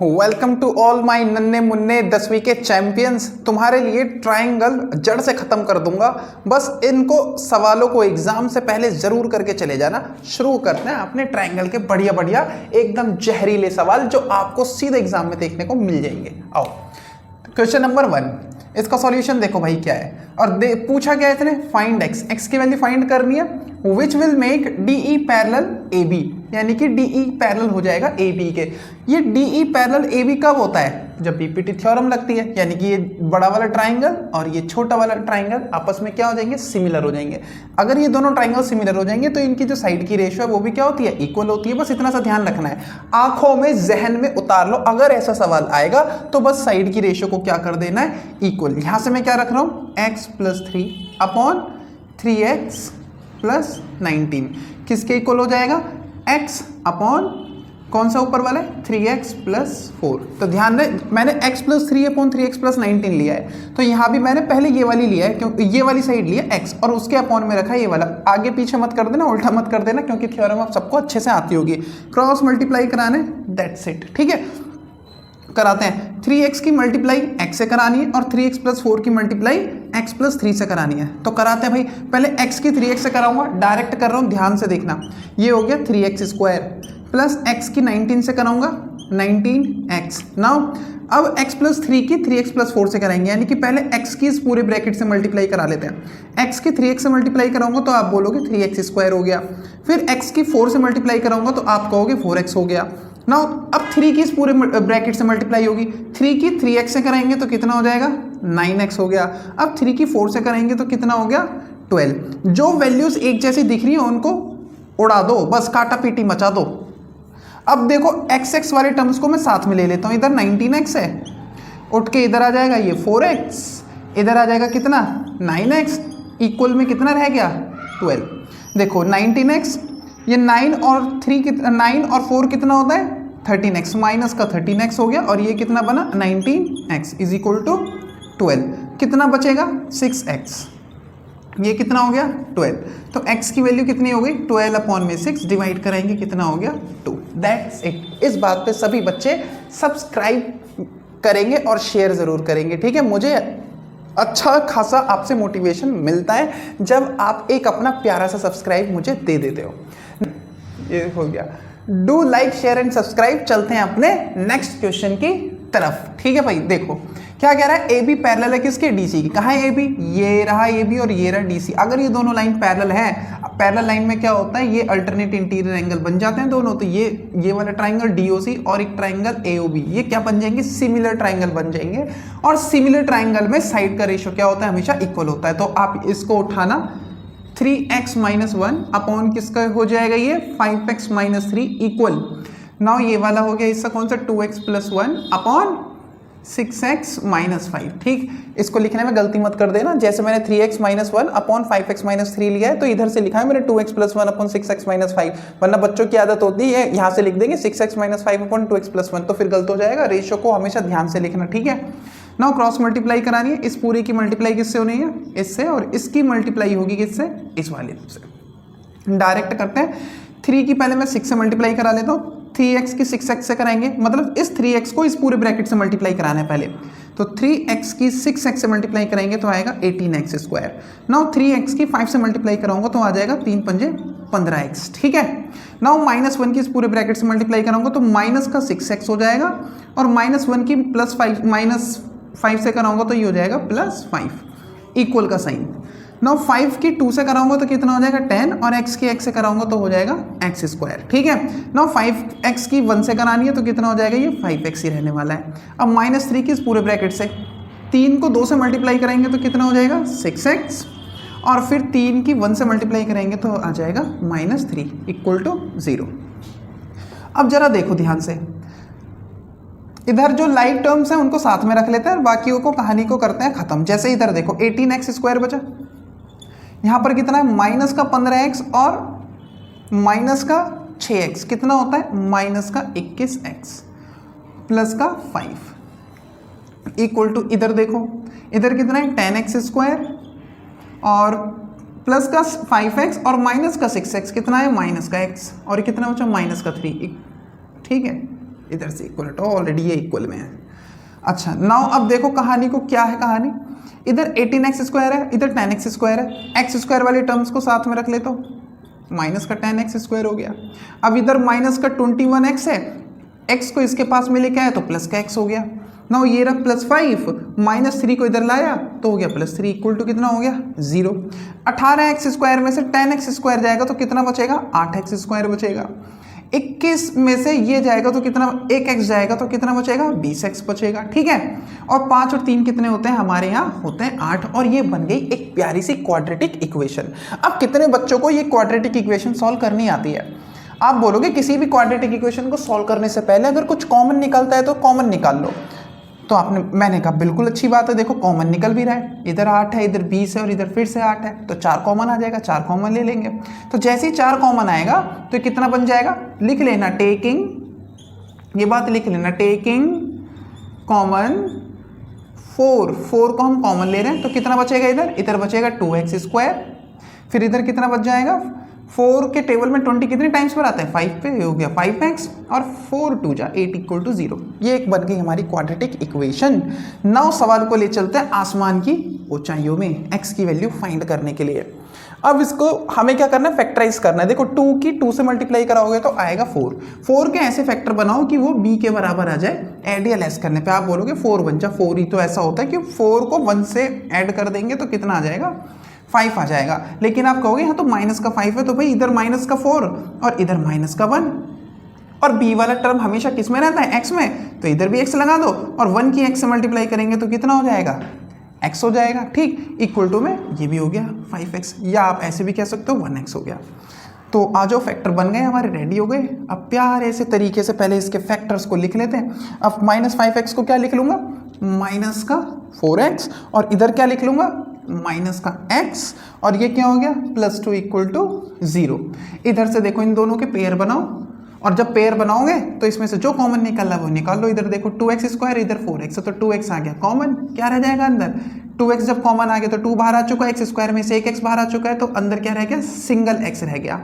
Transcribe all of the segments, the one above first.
Welcome to all my नन्हे मुन्ने 10वीं के चैंपियंस। तुम्हारे लिए ट्रायंगल जड़ से ख़त्म कर दूंगा। बस इनको सवालों को एग्जाम से पहले ज़रूर करके चले जाना। शुरू करते हैं अपने ट्रायंगल के बढ़िया बढ़िया एकदम जहरीले सवाल जो आपको सीधे एग्जाम में देखने को मिल जाएंगे। आओ, क्वेश्चन नंबर 1, इसका सॉल्यूशन देखो भाई क्या है। और पूछा क्या है इसने, फाइंड एक्स, एक्स की वैल्यू फाइंड करनी है। Which will make D E parallel A B, यानी कि डी ई पैरेलल हो जाएगा ए बी के। ये D E parallel A B कब होता है, जब पीपीटी थ्योरम लगती है, यानी कि ये बड़ा वाला ट्राइंगल और ये छोटा वाला ट्राइंगल आपस में क्या हो जाएंगे, सिमिलर हो जाएंगे। अगर ये दोनों ट्राइंगल सिमिलर हो जाएंगे तो इनकी जो साइड की रेशियो है वो भी क्या होती है, इक्वल होती है। बस इतना सा ध्यान रखना है, आंखों में जहन में उतार लो। अगर ऐसा सवाल आएगा तो बस साइड की रेशियो को क्या कर देना है, इक्वल। यहां से मैं क्या रख रहा हूं, x + 3 अपॉन 3x + 19 किसके इक्वल हो जाएगा, x अपॉन कौन सा ऊपर वाला है, 3x + 4। तो ध्यान रहे, मैंने x + 3 अपॉन 3x + 19 लिया है, तो यहाँ भी मैंने पहले ये वाली लिया है, क्योंकि ये वाली साइड लिया x और उसके अपॉन में रखा है ये वाला। आगे पीछे मत कर देना, उल्टा मत कर देना, क्योंकि थ्योरम आप सबको अच्छे से आती होगी। क्रॉस मल्टीप्लाई कराने, दैट्स इट। ठीक है, कराते हैं। 3x की मल्टीप्लाई x से करानी है और 3x + 4 की मल्टीप्लाई x + 3 से करानी है। तो कराते हैं भाई, पहले x की 3x से कराऊंगा, डायरेक्ट कर रहा हूं, ध्यान से देखना। ये हो गया 3x² प्लस x की 19 से कराऊंगा 19x। नाउ अब x + 3 की 3x + 4 से कराएंगे, यानी कि पहले x की इस पूरे ब्रैकेट से मल्टीप्लाई करा लेते हैं। x की 3x से मल्टीप्लाई कराऊंगा तो आप बोलोगे 3x² हो गया। फिर x की 4 से मल्टीप्लाई कराऊंगा तो आप कहोगे 4x हो गया। नाउ अब 3 की इस पूरे ब्रैकेट से मल्टीप्लाई होगी, 3 की 3x से कराएंगे तो कितना हो जाएगा, 9x हो गया। अब 3 की 4 से कराएंगे तो कितना हो गया, 12। जो वैल्यूज एक जैसी दिख रही है उनको उड़ा दो, बस काटा पीटी मचा दो। अब देखो x वाले टर्म्स को मैं साथ में ले लेता हूं। इधर 19x है, उठ के इधर आ जाएगा ये 4x, इधर आ जाएगा कितना 9x, इक्वल में कितना रह गया 12। देखो 19x, ये 9 और 4 कितना होता है 13x, माइनस का 13x हो गया, और ये कितना बना 19x इज इक्वल टू 12। कितना बचेगा 6x, ये कितना हो गया 12। तो x की वैल्यू कितनी हो गई, 12 अपॉन में 6 डिवाइड कराएंगे कितना हो गया 2। That's it. इस बात पे सभी बच्चे सब्सक्राइब करेंगे और शेयर जरूर करेंगे। ठीक है, मुझे अच्छा खासा आपसे मोटिवेशन मिलता है जब आप एक अपना प्यारा सा सब्सक्राइब मुझे दे देते हो। ये हो गया, do like share and subscribe. चलते हैं अपने नेक्स्ट क्वेश्चन की तरफ। ठीक है भाई, देखो क्या कह रहा है, ए बी पैरेलल है किसके, डीसी की। कहाँ है ए बी, ये रहा ए बी और ये रहा डीसी। अगर ये दोनों लाइन पैरेलल है, पैरेलल लाइन में क्या होता है, ये अल्टरनेट इंटीरियर एंगल बन जाते हैं दोनों। तो ये वाला ट्राइंगल डीओसी और एक ट्राइंगल एओबी, ये क्या बन जाएंगे, सिमिलर ट्राइंगल बन जाएंगे। और सिमिलर ट्राइंगल में साइड का रेशियो क्या होता है, हमेशा इक्वल होता है। तो आप इसको उठाना, 3x - 1 अपॉन किसका हो जाएगा, ये 5x - 3 इक्वल। नाउ ये वाला हो गया इसका कौन सा, 2x + 1 अपॉन 6x - 5। ठीक, इसको लिखने में गलती मत कर देना। जैसे मैंने 3x - 1 अपॉन 5x - 3 लिया है, तो इधर से लिखा है मैंने 2x + 1 अपॉन 6x - 5। वरना बच्चों की आदत होती है यहाँ से लिख देंगे 6x - 5 अपॉन 2x + 1, तो फिर गलत हो जाएगा। रेशियो को हमेशा ध्यान से लिखना। ठीक है, नाउ क्रॉस मल्टीप्लाई करानी है। इस पूरे की मल्टीप्लाई किससे होनी है, इससे, और इसकी मल्टीप्लाई होगी किससे, इस वाले से। डायरेक्ट करते हैं। 3 की पहले मैं 6 से मल्टीप्लाई करा लेता हूँ, 3x की 6x से कराएंगे, मतलब इस 3x को इस पूरे ब्रैकेट से मल्टीप्लाई कराना है पहले। तो 3x की 6x से मल्टीप्लाई कराएंगे तो आएगा 18x²। नाउ 3x की 5 से मल्टीप्लाई कराऊंगा तो आ जाएगा 3 × 5 = 15x। ठीक है, नाउ -1 की इस पूरे ब्रैकेट से मल्टीप्लाई कराऊंगा तो माइनस का 6x हो जाएगा, और -1 की +5 से कराऊंगा तो ये हो जाएगा +5, इक्वल का साइन। नाउ 5 की 2 से कराऊंगा तो कितना हो जाएगा 10, और x की x से कराऊंगा तो हो जाएगा x²। ठीक है, नाउ 5x की 1 से करानी है तो कितना हो जाएगा, ये 5x ही रहने वाला है। अब -3 की इस पूरे ब्रैकेट से 3 को 2 से मल्टीप्लाई करेंगे तो कितना हो जाएगा 6x, और फिर 3 की 1 से मल्टीप्लाई करेंगे तो आ जाएगा -3 = 0। अब जरा देखो ध्यान से, इधर जो लाइक टर्म्स हैं उनको साथ में रख लेते हैं और बाकियों को कहानी को करते हैं खत्म। जैसे इधर देखो 18x² बचा, यहाँ पर कितना है माइनस का 15x और माइनस का 6x, कितना होता है माइनस का 21x प्लस का 5 इक्वल टू, इधर देखो इधर कितना है 10x² और प्लस का 5x और माइनस का 6x, कितना है माइनस का x, और कितना बचा माइनस का 3। ठीक है, इधर से इक्वल टू, ऑलरेडी ये इक्वल में है। अच्छा नाउ अब देखो कहानी को, क्या है कहानी, इधर 18x² है, इधर 10x² है, x² वाली टर्म्स को साथ में रख लेता हूँ, माइनस का 10x² हो गया। अब इधर माइनस का 21x है, x को इसके पास में लेके आया तो प्लस का x हो गया। नाउ ये रहा +5, -3 को इधर लाया तो हो गया +3 इक्वल टू कितना हो गया 0। 18x² में से 10x² जाएगा तो कितना बचेगा 8x² बचेगा। 21 में से ये जाएगा तो कितना, 1x जाएगा तो कितना बचेगा 20x बचेगा, ठीक है। और 5 और 3 कितने होते हैं हमारे यहाँ, होते हैं 8, और ये बन गई एक प्यारी सी क्वाड्रेटिक इक्वेशन। अब कितने बच्चों को ये क्वाड्रेटिक इक्वेशन सॉल्व करनी आती है? आप बोलोगे किसी भी क्वाड्रेटिक इक्वेशन को सॉल्व करने से पहले अगर कुछ कॉमन निकलता है तो कॉमन निकाल लो। तो मैंने कहा बिल्कुल अच्छी बात है, देखो कॉमन निकल भी रहा है, इधर 8 है, इधर 20 है और इधर फिर से 8 है, तो 4 कॉमन आ जाएगा, 4 कॉमन ले लेंगे। तो जैसे ही 4 कॉमन आएगा तो कितना बन जाएगा, लिख लेना टेकिंग, ये बात लिख लेना, टेकिंग कॉमन 4 को हम कॉमन ले रहे हैं तो कितना बचेगा, इधर बचेगा 2x², फिर इधर कितना बच जाएगा, 4 के टेबल में 20 कितने टाइम्स पर आता है 5 पे, हो गया 5x, और 4 2 जा 8 इक्वल टू 0। ये एक बन गई हमारी क्वाड्रेटिक इक्वेशन। नाउ सवाल को ले चलते हैं आसमान की ऊंचाइयों में x की वैल्यू फाइंड करने के लिए। अब इसको हमें क्या करना है, फैक्टराइज करना है। देखो 2 की 2 से मल्टीप्लाई कराओगे तो आएगा 4 के ऐसे फैक्टर बनाओ कि वो b के बराबर आ जाए। ऐड या लेस करने पे आप बोलोगे 4 बन जा 4 ही, तो ऐसा होता है कि 4 को 1 से ऐड कर देंगे तो कितना आ जाएगा 5 आ जाएगा। लेकिन आप कहोगे हाँ तो माइनस का 5 है, तो भाई इधर माइनस का 4 और इधर माइनस का 1, और b वाला टर्म हमेशा किस में रहता है, x में, तो इधर भी x लगा दो और 1 की x से मल्टीप्लाई करेंगे तो कितना हो जाएगा x हो जाएगा, ठीक। इक्वल टू में ये भी हो गया 5x, या आप ऐसे भी कह सकते हो 1x हो गया। तो आ जाओ फैक्टर बन गए हमारे, रेडी हो गए। अब प्यारे से तरीके से पहले इसके फैक्टर्स को लिख लेते हैं। अब -5x को क्या लिख लूंगा, माइनस का 4x, और इधर क्या लिख लूंगा माइनस का x, और ये क्या हो गया +2 इक्वल टू 0। इधर से देखो इन दोनों के पेयर बनाओ, और जब पेयर बनाओगे तो इसमें से जो कॉमन निकल रहा है वो निकाल लो। इधर देखो 2x², इधर 4x, तो 2x आ गया कॉमन, क्या रह जाएगा अंदर 2x, जब कॉमन आ गया तो 2 बाहर आ चुका है, x² में से 1x बाहर आ चुका है, तो अंदर क्या रह गया सिंगल x रह गया।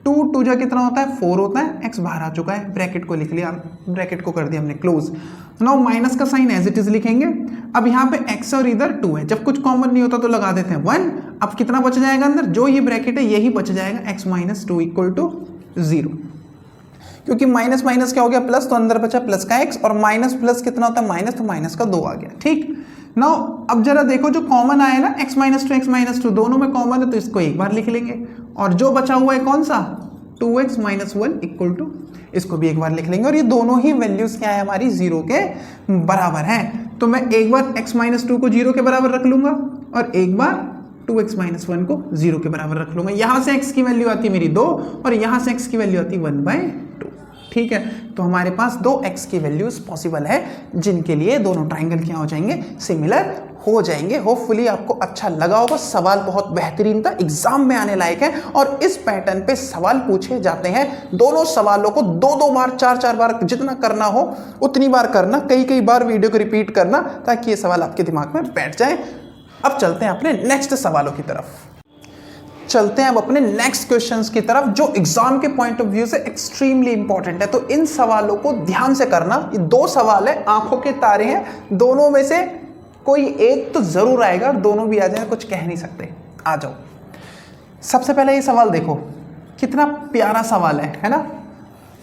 2 2 जा कितना होता है 4 होता है, x बाहर आ चुका है, ब्रैकेट को लिख लिया, ब्रैकेट को कर दिया हमने क्लोज। नाउ माइनस का साइन एज इट इज लिखेंगे। अब यहाँ पे x और इधर 2 है, जब कुछ कॉमन नहीं होता तो लगा देते हैं 1। अब कितना बच जाएगा अंदर, जो ये ब्रैकेट है यही बच जाएगा, x - 2 इक्वल टू 0, क्योंकि माइनस माइनस क्या हो गया प्लस, तो अंदर बचा प्लस का x, और माइनस प्लस कितना होता है माइनस, तो माइनस का 2 आ गया, ठीक। नाउ अब जरा देखो जो कॉमन आया ना x - 2 दोनों में कॉमन है तो इसको एक बार लिख लेंगे, और जो बचा हुआ है कौन सा 2x - 1 इक्वल टू, इसको भी एक बार लिख लेंगे, और ये दोनों ही वैल्यूज क्या है हमारी 0 के बराबर है। तो मैं एक बार x - 2 को 0 के बराबर रख लूंगा और एक बार 2x - 1 को 0 के बराबर रख लूंगा। यहां से x की वैल्यू आती है मेरी 2 और यहां से x की वैल्यू आती है 1/2, ठीक है। तो हमारे पास 2x की वैल्यूज पॉसिबल है जिनके लिए दोनों ट्राइंगल क्या हो जाएंगे, सिमिलर हो जाएंगे। होपफुली आपको अच्छा लगा होगा, सवाल बहुत बेहतरीन था, एग्जाम में आने लायक है, और इस पैटर्न पे सवाल पूछे जाते हैं। दोनों सवालों को 2-2 बार 4-4 बार जितना करना हो उतनी बार करना, कई बार वीडियो को रिपीट करना, ताकि ये सवाल आपके दिमाग में बैठ जाए। अब चलते हैं अपने नेक्स्ट सवालों की तरफ, चलते हैं अब अपने नेक्स्ट क्वेश्चंस की तरफ, जो एग्जाम के पॉइंट ऑफ व्यू से एक्सट्रीमली इंपॉर्टेंट है। तो इन सवालों को ध्यान से करना। ये 2 सवाल है, आंखों के तारे हैं, दोनों में से कोई एक तो जरूर आएगा, दोनों भी आ जाए कुछ कह नहीं सकते। आ जाओ, सबसे पहले ये सवाल देखो, कितना प्यारा सवाल है ना।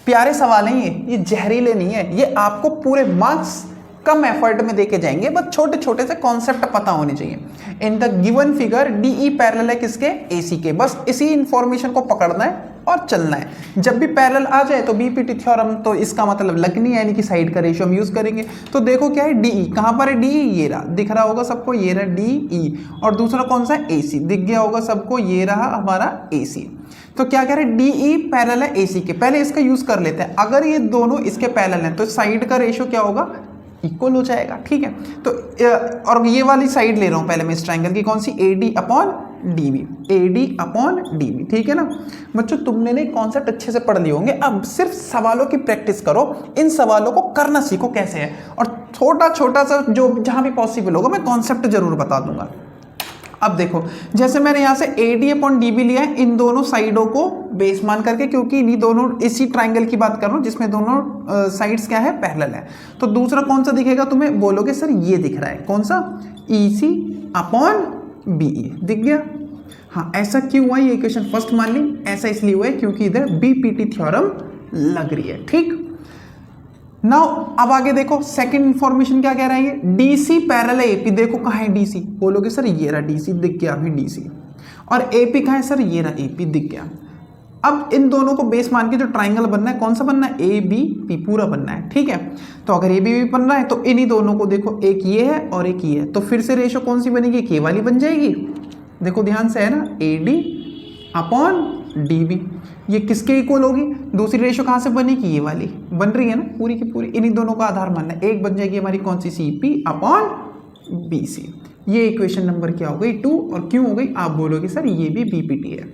प्यारे सवाल हैं ये जहरीले नहीं है, ये आपको पूरे मार्क्स कम एफर्ट में देके जाएंगे, बस छोटे छोटे से कॉन्सेप्ट पता होने चाहिए। In the given figure DE parallel है किसके, AC के, बस इसी इंफॉर्मेशन को पकड़ना है और चलना है। जब भी पैरेलल आ जाए तो BPT थ्योरम, तो इसका मतलब लगनी यानी कि साइड का रेशियो हम यूज करेंगे। तो देखो क्या है DE, कहां पर है DE, ये रहा, दिख रहा होगा सबको, ये रहा DE, और दूसरा कौन सा है AC, दिख गया होगा सबको, ये रहा हमारा AC। तो क्या कह रहे हैं DE पैरेलल है AC के, पहले इसका यूज कर लेते हैं। अगर ये दोनों इसके पैरेलल हैं तो साइड का रेशियो क्या होगा, इक्वल हो जाएगा, ठीक है। तो और ये वाली साइड ले रहा हूं पहले मैं इस ट्राइंगल की, कौन सी, AD/DB, AD/DB, ठीक है ना बच्चों। तुमने ने कॉन्सेप्ट अच्छे से पढ़ लिए होंगे, अब सिर्फ सवालों की प्रैक्टिस करो, इन सवालों को करना सीखो कैसे है, और छोटा छोटा सा जो जहां भी पॉसिबल होगा मैं कॉन्सेप्ट जरूर बता दूंगा। अब देखो जैसे मैंने यहाँ से AD अपॉन DB लिया है इन दोनों साइडों को बेस मान करके, क्योंकि इन्हीं दोनों इसी ट्राइंगल की बात कर रहा हूँ जिसमें दोनों साइड्स क्या है, पैरेलल है। तो दूसरा कौन सा दिखेगा तुम्हें, बोलोगे सर ये दिख रहा है, कौन सा, EC अपॉन BE, दिख गया। हाँ ऐसा क्यों हुआ, ये इक्वेशन फर्स्ट मान ली, ऐसा इसलिए हुआ है क्योंकि इधर BPT थ्योरम लग रही है, ठीक। नाउ अब आगे देखो सेकंड इंफॉर्मेशन क्या कह रहा है, ये DC पैरेलल है AP, देखो कहाँ है DC, बोलोगे सर ये रहा DC, दिख गया अभी DC, और AP कहाँ है सर, ये रहा AP, दिख गया। अब इन दोनों को बेस मान के जो ट्राइंगल बनना है, कौन सा बनना है, ABP पूरा बनना है, ठीक है। तो अगर ABP बन रहा है तो इन्हीं दोनों को देखो, एक ये है और एक ये है, तो फिर से रेशो कौन सी बनेगी, K वाली बन जाएगी। देखो ध्यान से है ना, AD अपॉन DB, ये किसके इक्वल होगी, दूसरी रेशो कहाँ से बनेगी, ये वाली बन रही है ना, पूरी की पूरी इन्हीं दोनों का आधार मानना है, एक बन जाएगी हमारी कौन सी, CP अपॉन BC। ये इक्वेशन नंबर क्या हो गई, 2, और क्यों हो गई, आप बोलोगे सर ये भी BPT है।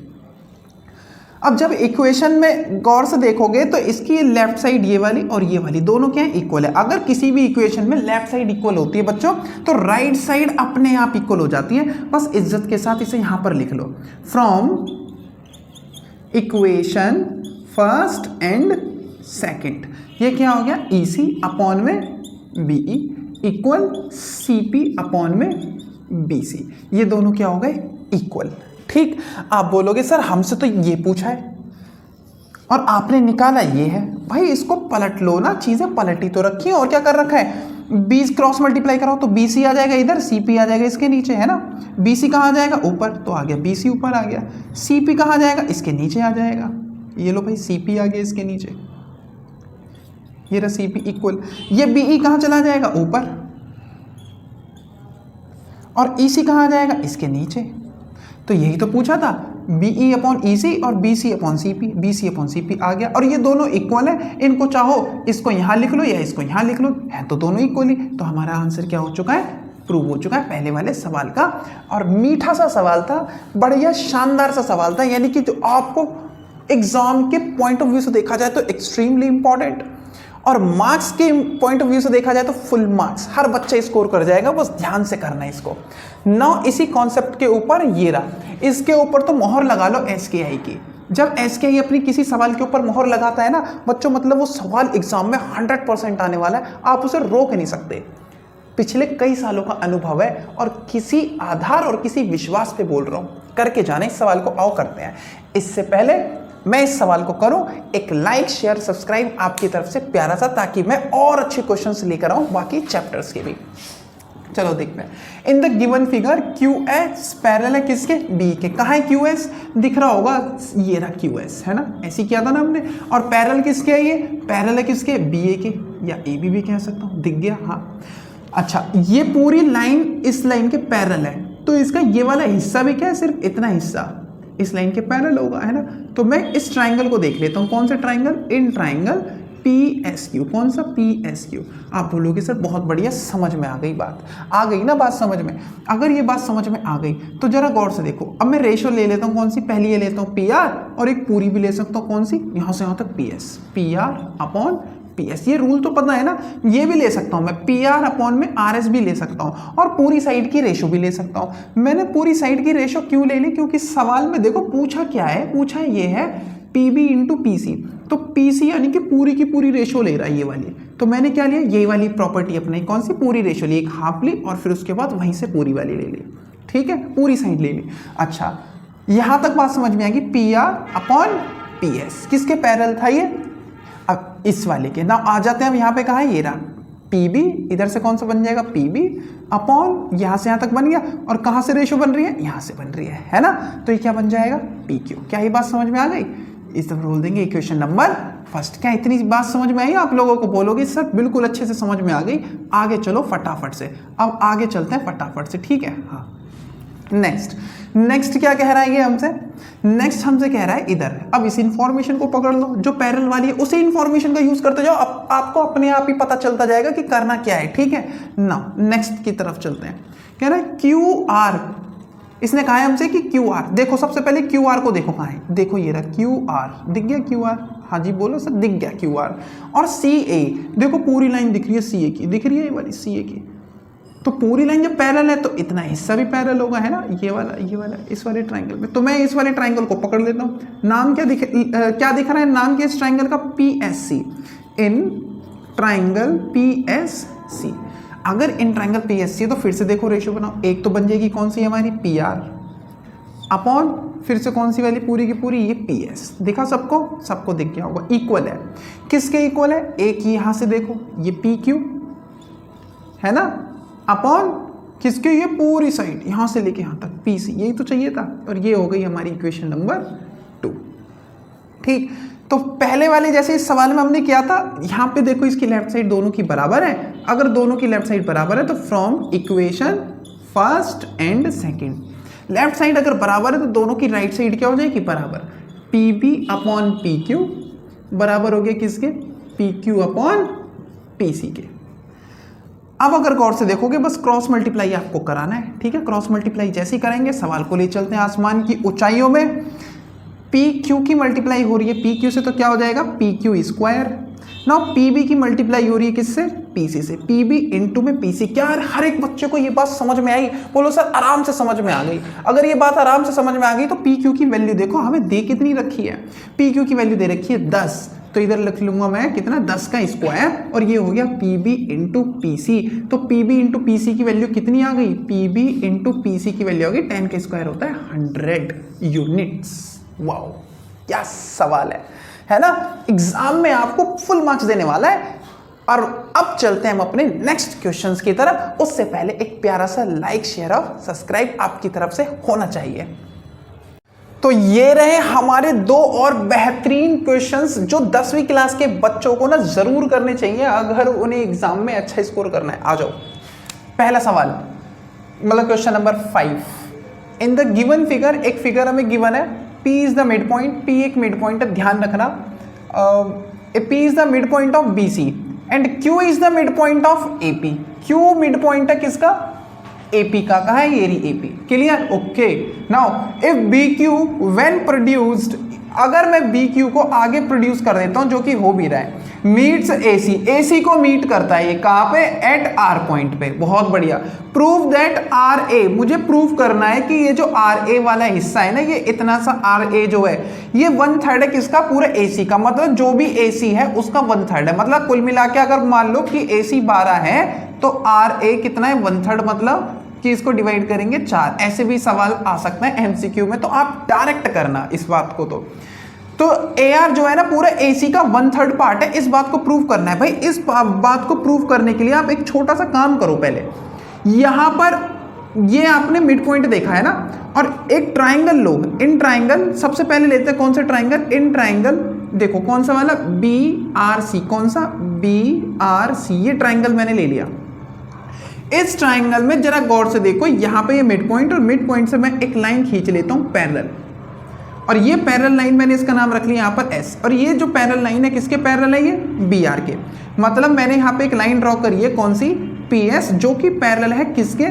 अब जब इक्वेशन में गौर से देखोगे तो इसकी लेफ्ट साइड ये वाली और ये वाली दोनों क्या है, इक्वल है। अगर किसी भी इक्वेशन में लेफ्ट साइड इक्वल होती है बच्चों, तो राइट साइड अपने आप इक्वल हो जाती है। बस इज्जत के साथ इसे यहां पर लिख लो, from equation first and second, ये क्या हो गया, EC अपॉन में BE इक्वल CP अपॉन में BC, ये दोनों क्या हो गए, इक्वल, ठीक। आप बोलोगे सर हमसे तो ये पूछा है और आपने निकाला ये है, भाई इसको पलट लो ना, चीजें पलटी तो रखी और क्या कर रखा है, 20 क्रॉस मल्टीप्लाई कराओ तो BC आ जाएगा इधर, CP आ जाएगा इसके नीचे, है ना। BC कहाँ आ जाएगा, ऊपर, तो आ गया BC ऊपर आ गया। CP कहाँ जाएगा, इसके नीचे आ जाएगा, ये लो भाई CP आ गया इसके नीचे, ये रहा CP इक्वल। ये BE कहाँ चला जाएगा, ऊपर, और EC कहाँ आ जाएगा, इसके नीचे। तो यही तो पूछा था, BE अपॉन EC और BC upon CP, BC upon CP आ गया, और ये दोनों इक्वल है। इनको चाहो इसको यहाँ लिख लो या इसको यहाँ लिख लो, है तो दोनों इक्वल ही। तो हमारा आंसर क्या हो चुका है, प्रूव हो चुका है पहले वाले सवाल का। और मीठा सा सवाल था, बढ़िया शानदार सा सवाल था, यानी कि जो आपको एग्जाम के पॉइंट ऑफ व्यू से देखा जाए तो एक्सट्रीमली इंपॉर्टेंट, और मार्क्स के पॉइंट ऑफ व्यू से देखा जाए तो फुल मार्क्स, हर बच्चा स्कोर कर जाएगा, बस ध्यान से करना है इसको। नाउ इसी कॉन्सेप्ट के ऊपर ये रहा, इसके ऊपर तो मोहर लगा लो SKI की। जब SKI अपनी किसी सवाल के ऊपर मोहर लगाता है ना बच्चों, मतलब वो सवाल एग्जाम में 100% आने वाला है, आप उसे रोक नहीं सकते। पिछले कई सालों का अनुभव है और किसी आधार और किसी विश्वास पे बोल रहा हूं, करके जाने इस सवाल को, आओ करते हैं। इससे पहले मैं इस सवाल को करूं, एक लाइक शेयर सब्सक्राइब आपकी तरफ से प्यारा सा, ताकि मैं और अच्छे क्वेश्चंस लेकर आऊं बाकी चैप्टर्स के भी। चलो देखते हैं। In the given figure QS parallel है किसके, B के। कहाँ है QS, दिख रहा होगा, ये रहा QS, है ना, ऐसे किया था ना हमने। और पैरेलल किसके है, ये पैरेलल है किसके, BA के, या AB भी कह सकता हूँ, दिख गया। हाँ अच्छा, ये पूरी लाइन इस लाइन के पैरेलल है, तो इसका ये वाला हिस्सा भी क्या है, सिर्फ इतना हिस्सा इस लाइन के पैरेलल होगा, है ना। तो मैं इस ट्राइंगल को देख लेता हूँ, कौन सा ट्राइंगल, इन ट्राइंगल PSQ, कौन सा PSQ। आप बोलोगे सर बहुत बढ़िया, समझ में आ गई बात, आ गई ना बात समझ में। अगर ये बात समझ में आ गई तो जरा गौर से देखो। अब मैं रेशो ले लेता हूँ, कौन सी, पहली ये लेता हूँ PR, और एक पूरी भी ले सकता हूँ, कौन सी, यहाँ से यहाँ तक PS, PR अपॉन PS। ये रूल तो पता है ना, ये भी ले सकता हूँ मैं, PR अपॉन में RS भी ले सकता हूँ, और पूरी साइड की रेशो भी ले सकता हूँ। मैंने पूरी साइड की रेशो क्यों ले ली, क्योंकि सवाल में देखो पूछा क्या है, पूछा ये है PB इंटू PC, तो PC यानी कि पूरी की पूरी रेशो ले रहा है ये वाली। तो मैंने क्या लिया, ये वाली प्रॉपर्टी अपनी, कौन सी, पूरी रेशो ली, एक हाफ ली, और फिर उसके बाद वहीं से पूरी वाली ले ली, ठीक है, पूरी साइड ले ली। अच्छा यहां तक बात समझ में आएगी, PR अपॉन PS किसके पैरेलल था ये, अब इस वाले के। ना आ जाते हैं अब यहाँ पे, कहा है, ये रहा PB, इधर से कौन सा बन जाएगा, PB अपॉन यहाँ से यहाँ तक बन गया, और कहाँ से रेशो बन रही है, यहाँ से बन रही है ना। तो ये क्या बन जाएगा, PQ। क्या ये बात समझ में आ गई, इस तरफ बोल देंगे इक्वेशन नंबर फर्स्ट। क्या इतनी बात समझ में आई आप लोगों को, बोलोगे सर बिल्कुल अच्छे से समझ में आ गई। आगे चलो फटाफट से, अब आगे चलते हैं फटाफट से, ठीक है। हाँ नेक्स्ट क्या कह रहा है ये हमसे, नेक्स्ट हमसे कह रहा है इधर। अब इस इंफॉर्मेशन को पकड़ लो जो पैरेलल वाली है, उसी इंफॉर्मेशन का यूज करते जाओ, आपको अपने आप ही पता चलता जाएगा कि करना क्या है, ठीक है ना। नेक्स्ट की तरफ चलते हैं। कह रहा है QR, इसने कहा है हमसे कि QR, देखो सबसे पहले QR को देखो कहाँ है, देखो ये रहा QR, दिख गया QR, हाँ जी बोलो सर, दिख गया QR। और CA, देखो पूरी लाइन दिख रही है CA की, दिख रही है ये वाली CA की, तो पूरी लाइन जब पैरेलल है तो इतना हिस्सा भी पैरेलल होगा, है ना, ये वाला इस वाले ट्राइंगल में। तो मैं इस वाले ट्राइंगल को पकड़ लेता हूँ। नाम क्या दिख रहा है, नाम क्या इस ट्राइंगल का, PSC, इन ट्राइंगल PSC। अगर इन ट्राइंगल PSC है तो फिर से देखो रेशियो बनाओ, एक तो बन जाएगी कौन सी हमारी PR अपॉन फिर से कौन सी वाली पूरी की पूरी ये PS। दिखा सबको दिख गया होगा, इक्वल है। किसके इक्वल है, एक यहाँ से देखो ये PQ है ना, अपॉन किसके, ये पूरी साइड यहाँ से लेके यहाँ तक PC, यही तो चाहिए था। और ये हो गई हमारी इक्वेशन नंबर 2। ठीक, तो पहले वाले जैसे इस सवाल में हमने किया था, यहाँ पे देखो इसकी लेफ्ट साइड दोनों की बराबर है। अगर दोनों की लेफ्ट साइड बराबर है तो from equation first and second, left side अगर बराबर है तो दोनों की राइट साइड क्या हो जाएगी, बराबर। PB अपॉन PQ बराबर हो गया किसके, PQ अपॉन PC के। अब अगर गौर से देखोगे बस क्रॉस मल्टीप्लाई आपको कराना है, ठीक है। क्रॉस मल्टीप्लाई जैसे ही करेंगे सवाल को ले चलते हैं आसमान की ऊंचाइयों में। PQ की मल्टीप्लाई हो रही है PQ से तो क्या हो जाएगा, PQ स्क्वायर। नाउ PB की मल्टीप्लाई हो रही है किससे, PC से। PB इंटू में PC। क्या हर एक बच्चे को ये बात समझ में आई, बोलो सर आराम से समझ में आ गई। अगर ये बात आराम से समझ में आ गई तो PQ की वैल्यू देखो हमें दे कितनी रखी है, PQ की वैल्यू दे रखी है 10, तो इधर लिख लूंगा मैं कितना, 10 का स्क्वायर, और ये हो गया PB इंटू PC। तो PB इंटू PC की वैल्यू कितनी आ गई, PB इंटू PC की वैल्यू आ गई 10 का स्क्वायर होता है 100 यूनिट्स। वाओ क्या सवाल है ना, एग्जाम में आपको फुल मार्क्स देने वाला है। और अब चलते हैं हम अपने नेक्स्ट क्वेश्चंस की तरफ। उससे पहले एक प्यारा सा लाइक शेयर और सब्सक्राइब आपकी तरफ से होना चाहिए। तो ये रहे हमारे 2 और बेहतरीन क्वेश्चंस जो 10वीं क्लास के बच्चों को ना जरूर करने चाहिए अगर उन्हें एग्जाम में अच्छा स्कोर करना है। आ जाओ, पहला सवाल मतलब question number 5। In the given figure, एक फिगर हमें गिवन है, P is the mid point, P एक मिड पॉइंट है, ध्यान रखना। P is the mid point of BC and Q is the mid point of AP। Q mid point है किसका, AP का। कहा है, ये रही AP। Clear, okay. Now if BQ when produced, अगर मैं BQ को आगे प्रोड्यूस कर देता हूं जो कि हो भी रहा है, मीट्स AC को मीट करता है, ये कहां पे, एट R पॉइंट पे। बहुत बढ़िया। प्रूव दैट RA, मुझे प्रूव करना है कि ये जो RA वाला हिस्सा है ना, ये इतना सा RA जो है ये 1/3 है किसका, पूरे AC का। मतलब जो भी AC है उसका 1/3 है। मतलब कुल मिला के अगर मान लो कि AC 12 है तो RA कितना है, 1/3, मतलब कि इसको डिवाइड करेंगे 4। ऐसे भी सवाल आ सकता है MCQ में, तो आप डायरेक्ट करना इस बात को। तो AR जो है ना पूरा AC का 1/3 पार्ट है, इस बात को प्रूव करना है भाई। इस बात को प्रूव करने के लिए आप एक छोटा सा काम करो। पहले यहां पर ये आपने मिड पॉइंट देखा है ना, और एक ट्राइंगल लो। इन ट्राइंगल सबसे पहले लेते हैं कौन सा ट्राइंगल, इन ट्राइंगल देखो कौन सा वाला, BRC। कौन सा, BRC। ये ट्राइंगल मैंने ले लिया। इस ट्राइंगल में जरा गौर से देखो, यहां पे ये मिड पॉइंट, और मिड पॉइंट से मैं एक लाइन खींच लेता हूं पैरेलल, और ये पैरेलल लाइन मैंने इसका नाम रख लिया यहाँ पर S। और ये जो पैरेलल लाइन है किसके पैरेलल है, ये BR के। मतलब मैंने यहाँ पे एक लाइन ड्रॉ करी है, कौन सी, PS, जो कि पैरेलल है किसके,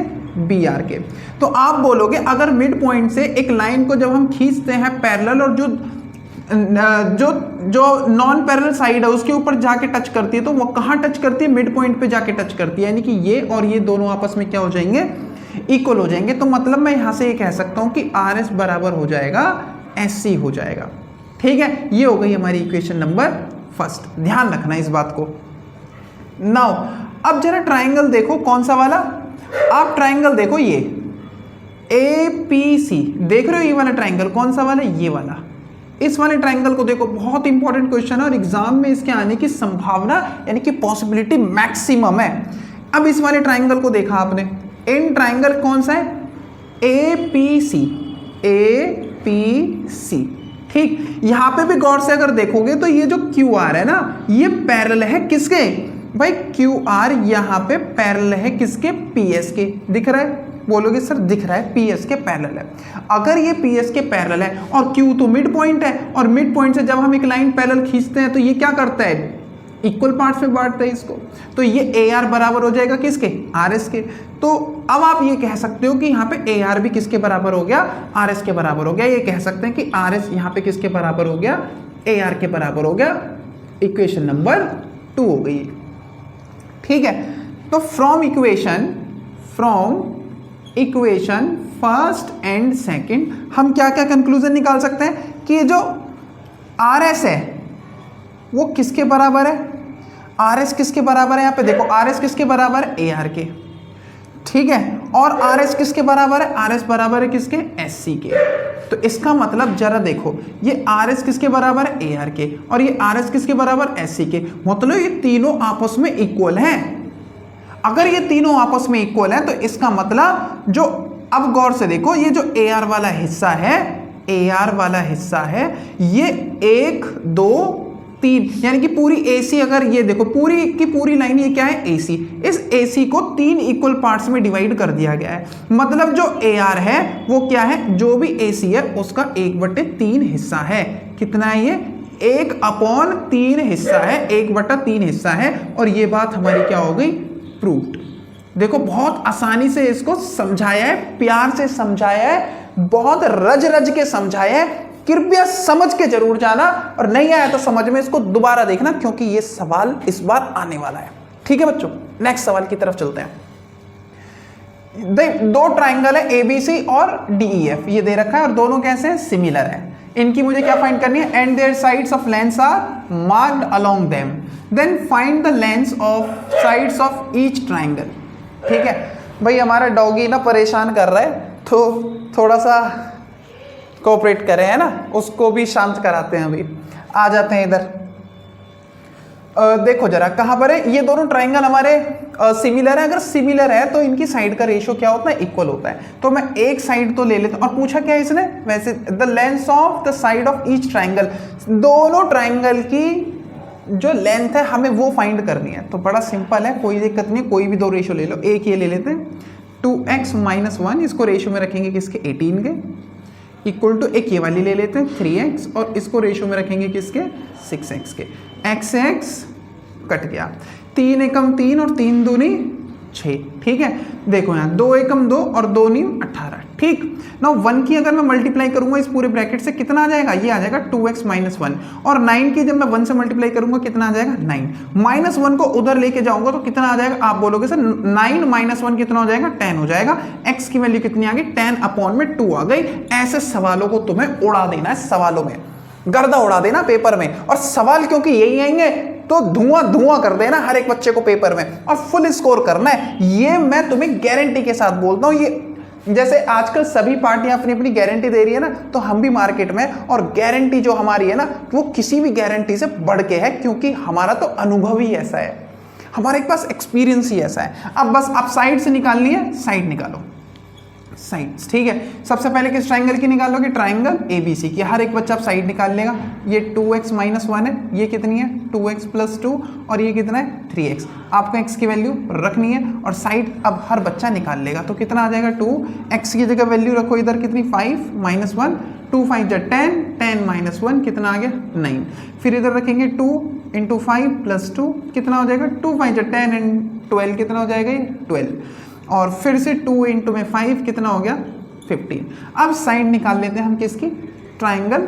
BR के। तो आप बोलोगे अगर मिड पॉइंट से एक लाइन को जब हम खींचते हैं पैरेलल, और जो नॉन पैरेलल साइड है उसके ऊपर जाके टच करती है, तो वो कहाँ टच करती है, मिड पॉइंट पे जाके टच करती है। यानी कि ये और ये दोनों आपस में क्या हो जाएंगे, इक्वल हो जाएंगे। तो मतलब मैं यहाँ से ये कह सकता हूँ कि RS बराबर हो जाएगा SC हो जाएगा। ठीक है, ये हो गई हमारी इक्वेशन नंबर 1। ध्यान रखना इस बात को। नाउ अब जरा ट्राइंगल देखो, कौन सा वाला, आप ट्राइंगल देखो ये APC देख रहे हो, ये वाला ट्राइंगल कौन सा वाला, ये वाला। इस वाले ट्राइंगल को देखो, बहुत इंपॉर्टेंट क्वेश्चन है और एग्जाम में इसके आने की संभावना यानी कि पॉसिबिलिटी मैक्सिमम है। अब इस वाले ट्राइंगल को देखा आपने, इन ट्राइंगल कौन सा है, APC। ठीक, यहां पे भी गौर से अगर देखोगे तो ये जो QR है ना, ये पैरेलल है किसके भाई, QR यहां पे पैरेलल है किसके, PS के। दिख रहा है, बोलोगे सर दिख रहा है, PS के पैरेलल है। अगर ये PS के पैरेलल है और Q तो मिड पॉइंट है, और मिड पॉइंट से जब हम एक लाइन पैरेलल खींचते हैं तो ये क्या करता है, इक्वल पार्ट्स में बांटता है इसको। तो ये AR बराबर हो जाएगा किसके, RS के। तो अब आप ये कह सकते हो कि यहाँ पे AR भी किसके बराबर हो गया, RS के बराबर हो गया। ये कह सकते हैं कि RS यहाँ पे किसके बराबर हो गया, AR के बराबर हो गया। इक्वेशन नंबर 2 हो गई। ठीक है, तो from equation from equation first and second हम क्या क्या कंक्लूजन निकाल सकते हैं कि जो आर एस है वो किसके बराबर है, आर एस किसके बराबर है, यहाँ पे देखो आर एस किसके बराबर है, ए आर के, ठीक है, और आर एस किसके बराबर है, आर एस बराबर है किसके, एस सी के। तो इसका मतलब जरा देखो ये आर एस किसके बराबर है, ए आर के, और ये आर एस किसके बराबर, एस सी के, मतलब ये तीनों आपस में इक्वल हैं। अगर ये तीनों आपस में इक्वल हैं तो इसका मतलब जो, अब गौर से देखो ये जो ए आर वाला हिस्सा है, ए आर वाला हिस्सा है ये 1 2 3 यानी कि पूरी AC, अगर ये देखो पूरी की पूरी लाइन ये क्या है, AC, इस AC को 3 इक्वल पार्ट्स में डिवाइड कर दिया गया है। मतलब जो AR है वो क्या है, जो भी AC है उसका 1/3 हिस्सा है। कितना है ये, 1/3 हिस्सा है, 1/3 हिस्सा है। और ये बात हमारी क्या हो गई, प्रूव्ड। देखो बहुत आसानी से इसको समझाया है, प्यार से समझाया है, बहुत रज रज के समझाया है। कृपया समझ के जरूर जाना, और नहीं आया तो समझ में इसको दोबारा देखना, क्योंकि ये सवाल इस बार आने वाला है। ठीक है बच्चों, नेक्स्ट सवाल की तरफ चलते हैं। दो ट्राइंगल है ABC और DEF, ये दे रखा है और दोनों कैसे हैं, सिमिलर है। इनकी मुझे क्या फाइंड करनी है, and their sides of lengths are marked along them, then find the lengths of sides of each triangle. ठीक है भाई, हमारा डॉगी ना परेशान कर रहा है तो थोड़ा सा कोऑपरेट करें, है ना, उसको भी शांत कराते हैं। अभी आ जाते हैं इधर। देखो जरा कहां पर है, ये दोनों ट्राइंगल हमारे सिमिलर है। अगर सिमिलर है तो इनकी साइड का रेशियो क्या होता है, इक्वल होता है। तो मैं एक साइड तो ले लेता हूं, और पूछा क्या इसने, वैसे the length of the side of each triangle, दोनों ट्राइंगल की जो लेंथ है हमें वो फाइंड करनी है। तो बड़ा सिंपल है, कोई दिक्कत नहीं, कोई भी दो रेशियो ले लो। एक ये ले लेते हैं 2x - 1, इसको रेशियो में रखेंगे किसके, 18 के, इक्वल टू एक ये वाली ले लेते हैं 3x, और इसको रेशियो में रखेंगे किसके, 6x के। x कट गया, 3 एकम 3 और 3 दूनी 6। ठीक है, देखो यहाँ 2 एकम 2 और 2 नी 18। ठीक, ना 1 की अगर मैं मल्टीप्लाई करूंगा इस पूरे ब्रैकेट से, कितना आ जाएगा, ये आ जाएगा 2x - 1, और 9 की जब मैं 1 से मल्टीप्लाई करूंगा कितना आ जाएगा, 9। -1 को उधर लेके जाऊंगा तो कितना आ जाएगा, आप बोलोगे सर 9 - 1 कितना हो जाएगा, 10 हो जाएगा। x की वैल्यू कितनी आ गई, 10/2 आ गई। ऐसे सवालों को तुम्हें उड़ा देना है, सवालों में गर्दा उड़ा देना पेपर में, और सवाल क्योंकि यही आएंगे तो धुआं कर देना हर एक बच्चे को पेपर में, और फुल स्कोर करना है। ये मैं तुम्हें गारंटी के साथ बोलता हूं। ये जैसे आजकल सभी पार्टियां अपनी अपनी गारंटी दे रही है ना, तो हम भी मार्केट में, और गारंटी जो हमारी है ना वो किसी भी गारंटी से बढ़ के है, क्योंकि हमारा तो अनुभव ही ऐसा है, हमारे पास एक्सपीरियंस ही ऐसा है। अब बस आप साइड से निकालनी है, साइड निकालो, साइड्स। ठीक है, सबसे पहले किस ट्राइंगल की निकालोगे, ट्राइंगल ABC की। हर एक बच्चा आप साइड निकाल लेगा। ये 2x - 1 है, ये कितनी है 2x + 2, और ये कितना है 3x। आपको x की वैल्यू रखनी है, और साइड अब हर बच्चा निकाल लेगा। तो कितना आ जाएगा 2, x की जगह वैल्यू रखो इधर कितनी 5 - 1, 2 × 5 = 10, 10 - 1 कितना आ गया 9। फिर इधर रखेंगे 2 × 5 + 2 कितना हो जाएगा, 2 × 5 = 10 and 12 कितना हो जाएगा, ये 12। और फिर से 2 × 5 कितना हो गया 15। अब साइड निकाल लेते हैं हम किसकी, ट्राइंगल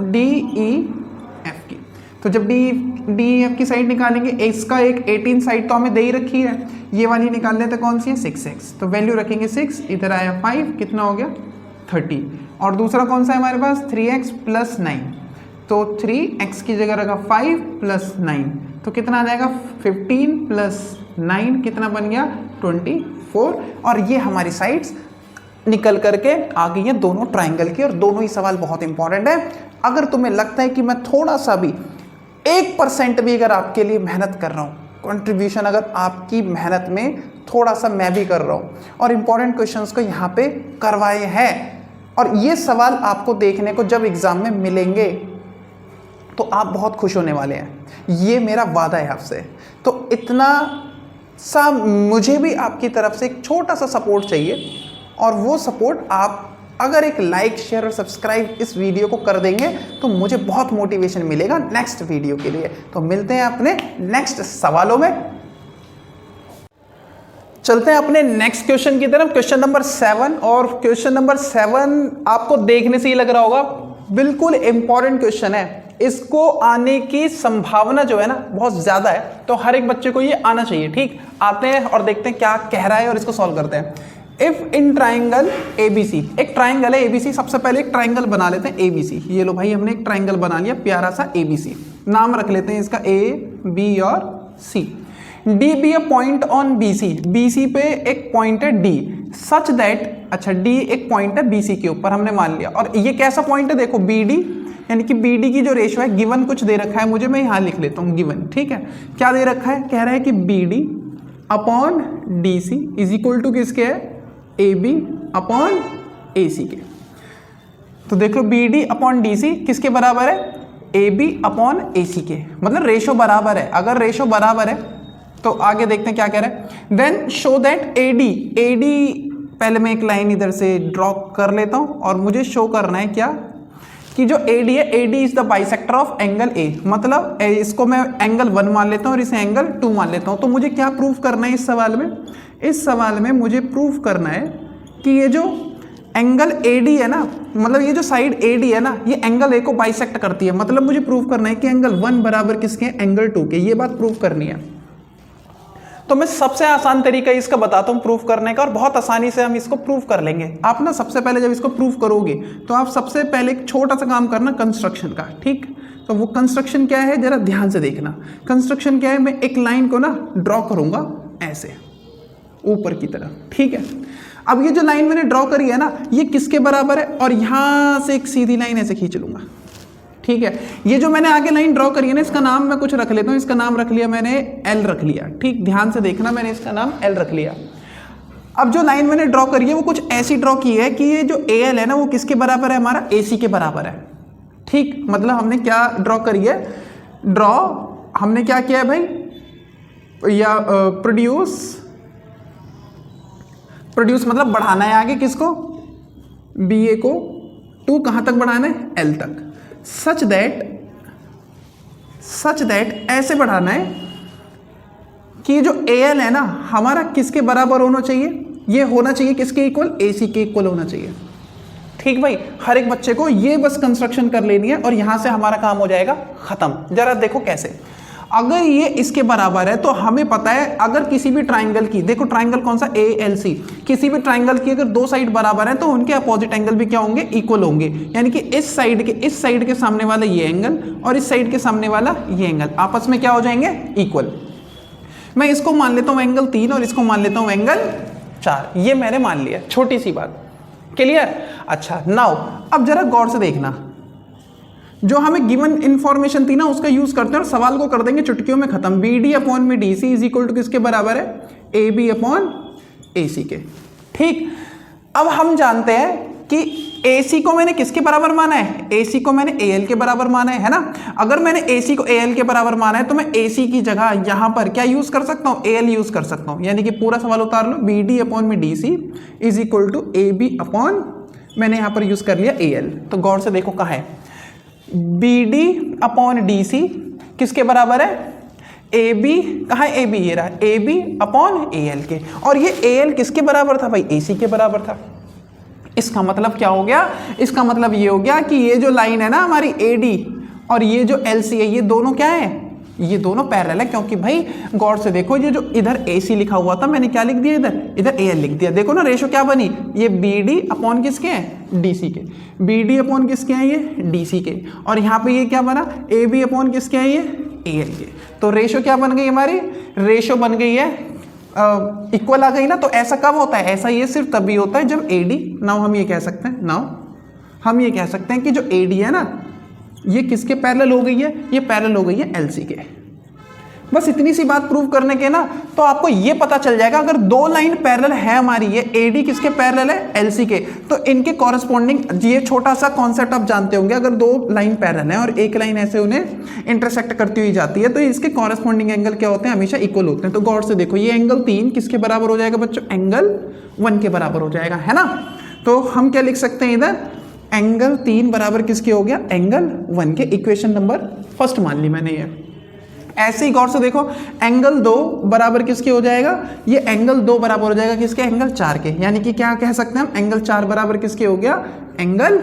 DEF की। तो जब DEF की साइड निकालेंगे, इसका एक 18 साइड तो हमें दे ही रखी है, ये वाली निकाल लेते हैं, कौन सी है 6x। तो वैल्यू रखेंगे 6, इधर आया 5, कितना हो गया 30। और दूसरा कौन सा है हमारे पास 3x + 9, तो 3x की जगह रखा 5 + 9, तो कितना आ जाएगा 15 + 9 कितना बन गया 24। और ये हमारी साइड्स निकल करके आ गई हैं दोनों ट्राइंगल की। और दोनों ही सवाल बहुत इंपॉर्टेंट है। अगर तुम्हें लगता है कि मैं थोड़ा सा भी 1% भी अगर आपके लिए मेहनत कर रहा हूँ, कंट्रीब्यूशन अगर आपकी मेहनत में थोड़ा सा मैं भी कर रहा हूँ, और इंपॉर्टेंट क्वेश्चंस को यहाँ पे करवाए हैं, और ये सवाल आपको देखने को जब एग्जाम में मिलेंगे तो आप बहुत खुश होने वाले हैं, ये मेरा वादा है आपसे। तो इतना सा मुझे भी आपकी तरफ से एक छोटा सा सपोर्ट चाहिए, और वो सपोर्ट आप अगर एक लाइक, शेयर और सब्सक्राइब इस वीडियो को कर देंगे तो मुझे बहुत मोटिवेशन मिलेगा नेक्स्ट वीडियो के लिए। तो मिलते हैं अपने नेक्स्ट सवालों में। चलते हैं अपने नेक्स्ट क्वेश्चन की तरफ, क्वेश्चन नंबर 7। और क्वेश्चन नंबर 7 आपको देखने से ही लग रहा होगा बिल्कुल इंपॉर्टेंट क्वेश्चन है। इसको आने की संभावना जो है ना बहुत ज्यादा है, तो हर एक बच्चे को ये आना चाहिए। ठीक, आते हैं और देखते हैं क्या कह रहा है और इसको सॉल्व करते हैं। इफ इन ट्राइंगल एबीसी, एक ट्राइंगल है एबीसी, सबसे पहले एक ट्राइंगल बना लेते हैं एबीसी। ये लो भाई, हमने एक ट्राइंगल बना लिया प्यारा सा एबीसी, नाम रख लेते हैं इसका ए बी और C. D B a point on BC, BC पे एक पॉइंट है डी, सच दैट, अच्छा डी एक पॉइंट है बीसी के ऊपर हमने मान लिया। और ये कैसा पॉइंट है, देखो बी डी, यानी कि बी डी की जो रेशो है, गिवन कुछ दे रखा है मुझे, मैं यहाँ लिख लेता हूँ गिवन। ठीक है, क्या दे रखा है, कह रहा है कि B D upon D C is equal to किसके है, ए बी अपॉन ए सी के। तो देख लो B D upon D C किसके बराबर है, ए बी अपॉन ए सी के, मतलब रेशो बराबर है। अगर रेशो बराबर है तो आगे देखते हैं क्या कह रहा है। Then show that A D, A D पहले मैं एक लाइन इधर से ड्रॉ कर लेता हूं और मुझे शो करना है क्या, कि जो ए डी है, A D is the bisector of angle A, मतलब इसको मैं एंगल 1 मान लेता हूं और इसे एंगल 2 मान लेता हूं। तो मुझे क्या प्रूफ करना है इस सवाल में, इस सवाल में मुझे प्रूफ करना है कि ये जो एंगल ए डी है ना, मतलब ये जो साइड ए डी है ना, ये एंगल ए को बाइसेक्ट करती है। मतलब मुझे प्रूफ करना है कि एंगल 1 बराबर किसके, एंगल 2 के, ये बात प्रूफ करनी है। तो मैं सबसे आसान तरीका इसका बताता हूं प्रूफ करने का, और बहुत आसानी से हम इसको प्रूफ कर लेंगे। आप ना सबसे पहले जब इसको प्रूफ करोगे तो आप सबसे पहले एक छोटा सा काम करना कंस्ट्रक्शन का। ठीक, तो वो कंस्ट्रक्शन क्या है जरा ध्यान से देखना। कंस्ट्रक्शन क्या है, मैं एक लाइन को ना ड्रॉ करूंगा ऐसे ऊपर की तरफ। ठीक है, अब ये जो लाइन मैंने ड्रॉ करी है ना, ये किसके बराबर है, और यहां से एक सीधी लाइन ऐसे खींच लूंगा। ठीक है, ये जो मैंने आगे लाइन ड्रॉ करी है ना, इसका नाम मैं कुछ रख लेता हूं, इसका नाम रख लिया मैंने एल रख लिया। ठीक, ध्यान से देखना, मैंने इसका नाम एल रख लिया। अब जो लाइन मैंने ड्रॉ करी है वो कुछ ऐसी ड्रॉ की है कि ये जो ए एल है ना, वो किसके बराबर है, हमारा ए सी के बराबर है। ठीक, मतलब हमने क्या ड्रॉ करी है, ड्रॉ हमने क्या किया है भाई, या प्रोड्यूस मतलब बढ़ाना है आगे किसको, बी ए को 2 कहां तक बढ़ाना है, एल तक, सच दैट ऐसे बढ़ाना है कि जो ए एल है ना हमारा किसके बराबर होना चाहिए, ये होना चाहिए किसके इक्वल, ए सी के इक्वल होना चाहिए। ठीक भाई, हर एक बच्चे को ये बस कंस्ट्रक्शन कर लेनी है और यहां से हमारा काम हो जाएगा खत्म। जरा देखो कैसे, अगर ये इसके बराबर है तो हमें पता है अगर किसी भी ट्राइंगल की, देखो ट्राइंगल कौन सा, ए एल सी, किसी भी ट्राइंगल की अगर 2 साइड बराबर है तो उनके अपोजिट एंगल भी क्या होंगे, इक्वल होंगे। यानी कि इस साइड के सामने वाला ये एंगल और इस साइड के सामने वाला ये एंगल आपस में क्या हो जाएंगे, इक्वल। मैं इसको मान लेता हूं एंगल 3 और इसको मान लेता हूं एंगल 4, ये मैंने मान लिया, छोटी सी बात, क्लियर। अच्छा नाउ अब जरा गौर से देखना, जो हमें गिवन इंफॉर्मेशन थी ना उसका यूज करते हैं और सवाल को कर देंगे चुटकियों में खत्म। बी डी अपॉन में D C is equal to किसके बराबर है, ए बी अपॉन ए सी के। ठीक, अब हम जानते हैं कि ए सी को मैंने किसके बराबर माना है, ए सी को मैंने ए एल के बराबर माना है ना। अगर मैंने ए सी को ए एल के बराबर माना है तो मैं ए सी की जगह यहां पर क्या यूज कर सकता हूं, ए एल यूज कर सकता हूं। यानी कि पूरा सवाल उतार लो, बी डी अपॉन में D C is equal to A B upon, मैंने यहां पर यूज कर लिया ए एल। तो गौर से देखो कहां है, B D upon D C किसके बराबर है, ए बी, कहाँ है ए बी, ये रहा A B upon A L के। और ये ए एल किसके बराबर था भाई, ए सी के बराबर था। इसका मतलब क्या हो गया, इसका मतलब ये हो गया कि ये जो लाइन है ना हमारी ए डी और ये जो एल सी है, ये दोनों क्या है, ये दोनों पैरेलल है। क्योंकि भाई गौर से देखो, ये जो इधर ए सी लिखा हुआ था मैंने क्या लिख दिया, इधर ए एल लिख दिया। देखो ना रेशो क्या बनी, ये बी डी अपॉन किसके हैं, डी सी के, बी डी अपॉन किसके हैं, ये डी सी के, और यहाँ पे ये क्या बना, ए बी अपॉन किसके हैं, ये ए एल के। तो रेशो क्या बन गई हमारी, रेशो बन गई है इक्वल आ गई ना। तो ऐसा कब होता है, ऐसा ये सिर्फ तभी होता है जब ए डी, नाउ हम ये कह सकते हैं, नाउ हम ये कह सकते हैं कि जो ए डी है ना ये किसके पैरेलल हो गई है, ये पैरेलल हो गई है एल सी के। बस इतनी सी बात प्रूव करने के ना तो आपको ये पता चल जाएगा, अगर 2 लाइन पैरेलल है हमारी, ये एडी किसके पैरेलल है, एलसी के, तो इनके कॉरेस्पॉन्डिंग, ये छोटा सा कॉन्सेप्ट आप जानते होंगे, अगर 2 लाइन पैरेलल है और एक लाइन ऐसे उन्हें इंटरसेक्ट करती हुई जाती है तो इसके कॉरेस्पॉन्डिंग एंगल क्या होते हैं, हमेशा इक्वल होते हैं। तो गौर से देखो, ये एंगल 3 किसके बराबर हो जाएगा बच्चों, एंगल 1 के बराबर हो जाएगा, है ना। तो हम क्या लिख सकते हैं इधर, एंगल 3 बराबर किसके हो गया, एंगल 1 के। इक्वेशन नंबर फर्स्ट मान ली मैंने ये। ऐसे ही गौर से देखो, एंगल 2 बराबर किसके हो जाएगा, ये एंगल 2 बराबर हो जाएगा किसके, एंगल 4 के। यानी कि क्या कह सकते हैं हम, एंगल 4 बराबर किसके हो गया, एंगल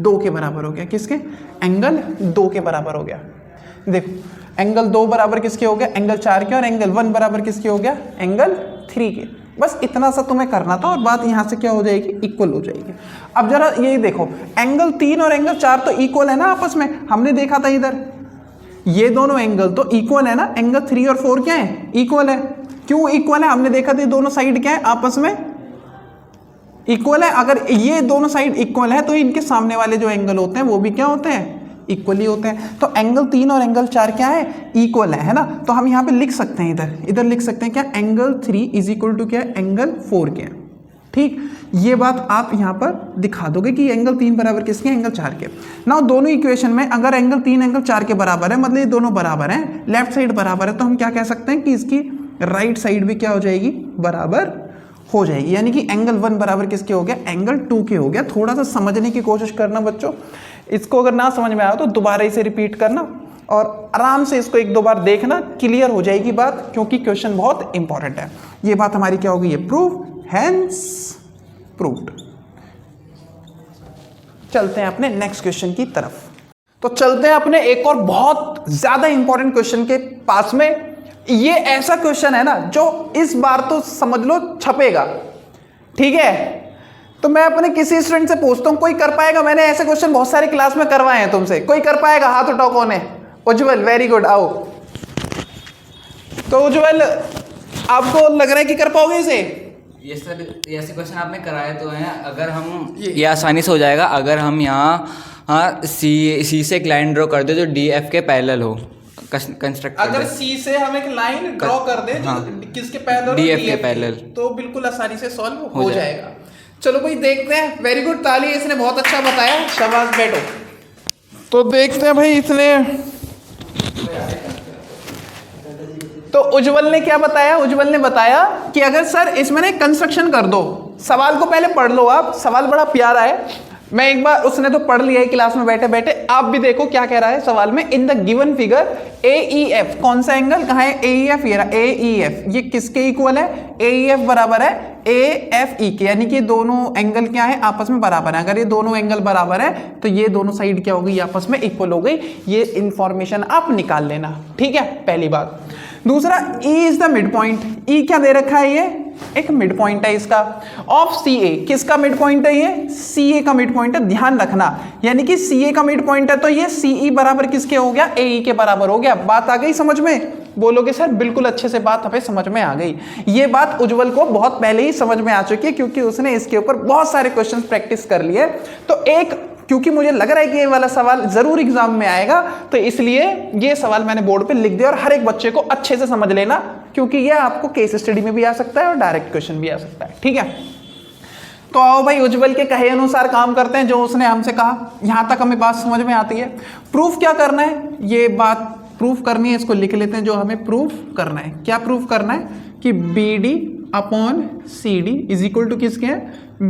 2 के बराबर हो गया। किसके? एंगल 2 के बराबर हो गया। देखो एंगल 2 बराबर किसके हो गया? एंगल 4 के। और एंगल 1 बराबर किसके हो गया? एंगल 3 के। बस इतना सा तुम्हें करना था और बात यहाँ से क्या हो जाएगी? इक्वल हो जाएगी। अब जरा ये देखो, एंगल 3 और एंगल 4 तो इक्वल है ना आपस में, हमने देखा था इधर, ये दोनों एंगल तो इक्वल है ना। एंगल 3 और 4 क्या है? इक्वल है। क्यों इक्वल है? हमने देखा था दोनों साइड क्या है? आपस में इक्वल है। अगर ये दोनों साइड इक्वल है तो इनके सामने वाले जो एंगल होते हैं वो भी क्या होते हैं? इक्वली होते हैं। तो एंगल 3 और एंगल 4 क्या है? इक्वल है ना। तो हम यहाँ पे लिख सकते हैं, इधर लिख सकते हैं क्या? एंगल 3 इज इक्वल टू क्या है? एंगल 4 के। ठीक, ये बात आप यहाँ पर दिखा दोगे कि एंगल 3 बराबर किसके? एंगल 4 के। ना दोनों इक्वेशन में अगर एंगल 3 एंगल 4 के बराबर है, मतलब ये दोनों बराबर हैं, लेफ्ट साइड बराबर है, तो हम क्या कह सकते हैं कि इसकी राइट साइड भी क्या हो जाएगी? बराबर हो जाएगी। यानी कि एंगल 1 बराबर किसके हो गया? एंगल 2 के हो गया। थोड़ा सा समझने की कोशिश करना बच्चों, इसको अगर ना समझ में आया तो दोबारा इसे रिपीट करना और आराम से इसको 1-2 बार देखना, क्लियर हो जाएगी बात, क्योंकि क्वेश्चन बहुत इंपॉर्टेंट है। ये बात हमारी क्या हो गई? ये प्रूव, हैंस प्रूव्ड। चलते हैं अपने नेक्स्ट क्वेश्चन की तरफ। तो चलते हैं अपने एक और बहुत ज्यादा इंपॉर्टेंट क्वेश्चन के पास में। ये ऐसा क्वेश्चन है ना जो इस बार तो समझ लो छपेगा, ठीक है? तो मैं अपने किसी स्टूडेंट से पूछता हूं, कोई कर पाएगा? मैंने ऐसे क्वेश्चन बहुत सारे क्लास में करवाए हैं तुमसे, कोई कर पाएगा? हाथ उठाओ कौन है? उज्जवल, वेरी गुड, आओ। तो उज्जवल, आपको लग रहा है कि कर पाओगे इसे? ये सर ऐसे क्वेश्चन आपने कराए तो हैं, अगर हम ये आसानी से हो जाएगा अगर हम यहाँ सी से एक लाइन ड्रॉ कर दे जो डी एफ के पैरेलल हो, कंस्ट्रक्ट अगर सी से हम एक लाइन ड्रॉ कर दे जो किसके पैरेलल? डी एफ के पैरेलल, तो बिल्कुल आसानी से सॉल्व हो जाएगा। चलो भाई देखते हैं। वेरी गुड, ताली, इसने बहुत अच्छा बताया, शाबाश, बैठो। तो देखते हैं भाई इसने, तो उज्जवल ने क्या बताया? उज्जवल ने बताया कि अगर सर इसमें ना कंस्ट्रक्शन कर दो। सवाल को पहले पढ़ लो आप, सवाल बड़ा प्यारा है। मैं एक बार, उसने तो पढ़ लिया है क्लास में बैठे बैठे, आप भी देखो क्या कह रहा है सवाल में। In the given figure AEF, कौन सा एंगल? कहाँ है? AEF, ये रहा AEF। ये किसके इक्वल है? AEF बराबर है AFE के, यानी कि दोनों एंगल क्या है? आपस में बराबर है। अगर ये दोनों एंगल बराबर है तो ये दोनों साइड क्या हो गई? आपस में इक्वल हो गई। ये इंफॉर्मेशन आप निकाल लेना, ठीक है? पहली बात। दूसरा, E is the mid point. E क्या दे रखा है? ये एक मिड पॉइंट है इसका, ऑफ CA। किसका मिड पॉइंट है? ये CA का मिड पॉइंट है, ध्यान रखना। यानी कि CA का मिड पॉइंट है तो ये CE बराबर किसके हो गया? AE के बराबर हो गया। बात आ गई समझ में? बोलोगे सर बिल्कुल अच्छे से बात हमें समझ में आ गई। ये बात उज्जवल को बहुत पहले ही समझ में आ चुकी है, क्योंकि उसने इसके ऊपर बहुत सारे क्वेश्चन प्रैक्टिस कर लिए। तो एक, क्योंकि मुझे लग रहा है कि ये वाला सवाल जरूर एग्जाम में आएगा, तो इसलिए ये सवाल मैंने बोर्ड पे लिख दिया और हर एक बच्चे को अच्छे से समझ लेना, क्योंकि ये आपको केस स्टडी में भी आ सकता है और डायरेक्ट क्वेश्चन भी आ सकता है, ठीक है? तो आओ भाई उज्जवल के कहे अनुसार काम करते हैं, जो उसने हमसे कहा। यहां तक हमें बात समझ में आती है। प्रूफ क्या करना है? ये बात प्रूफ करनी है, इसको लिख लेते हैं। जो हमें प्रूफ करना है, क्या प्रूफ करना है? कि BD upon CD is equal to किसके है?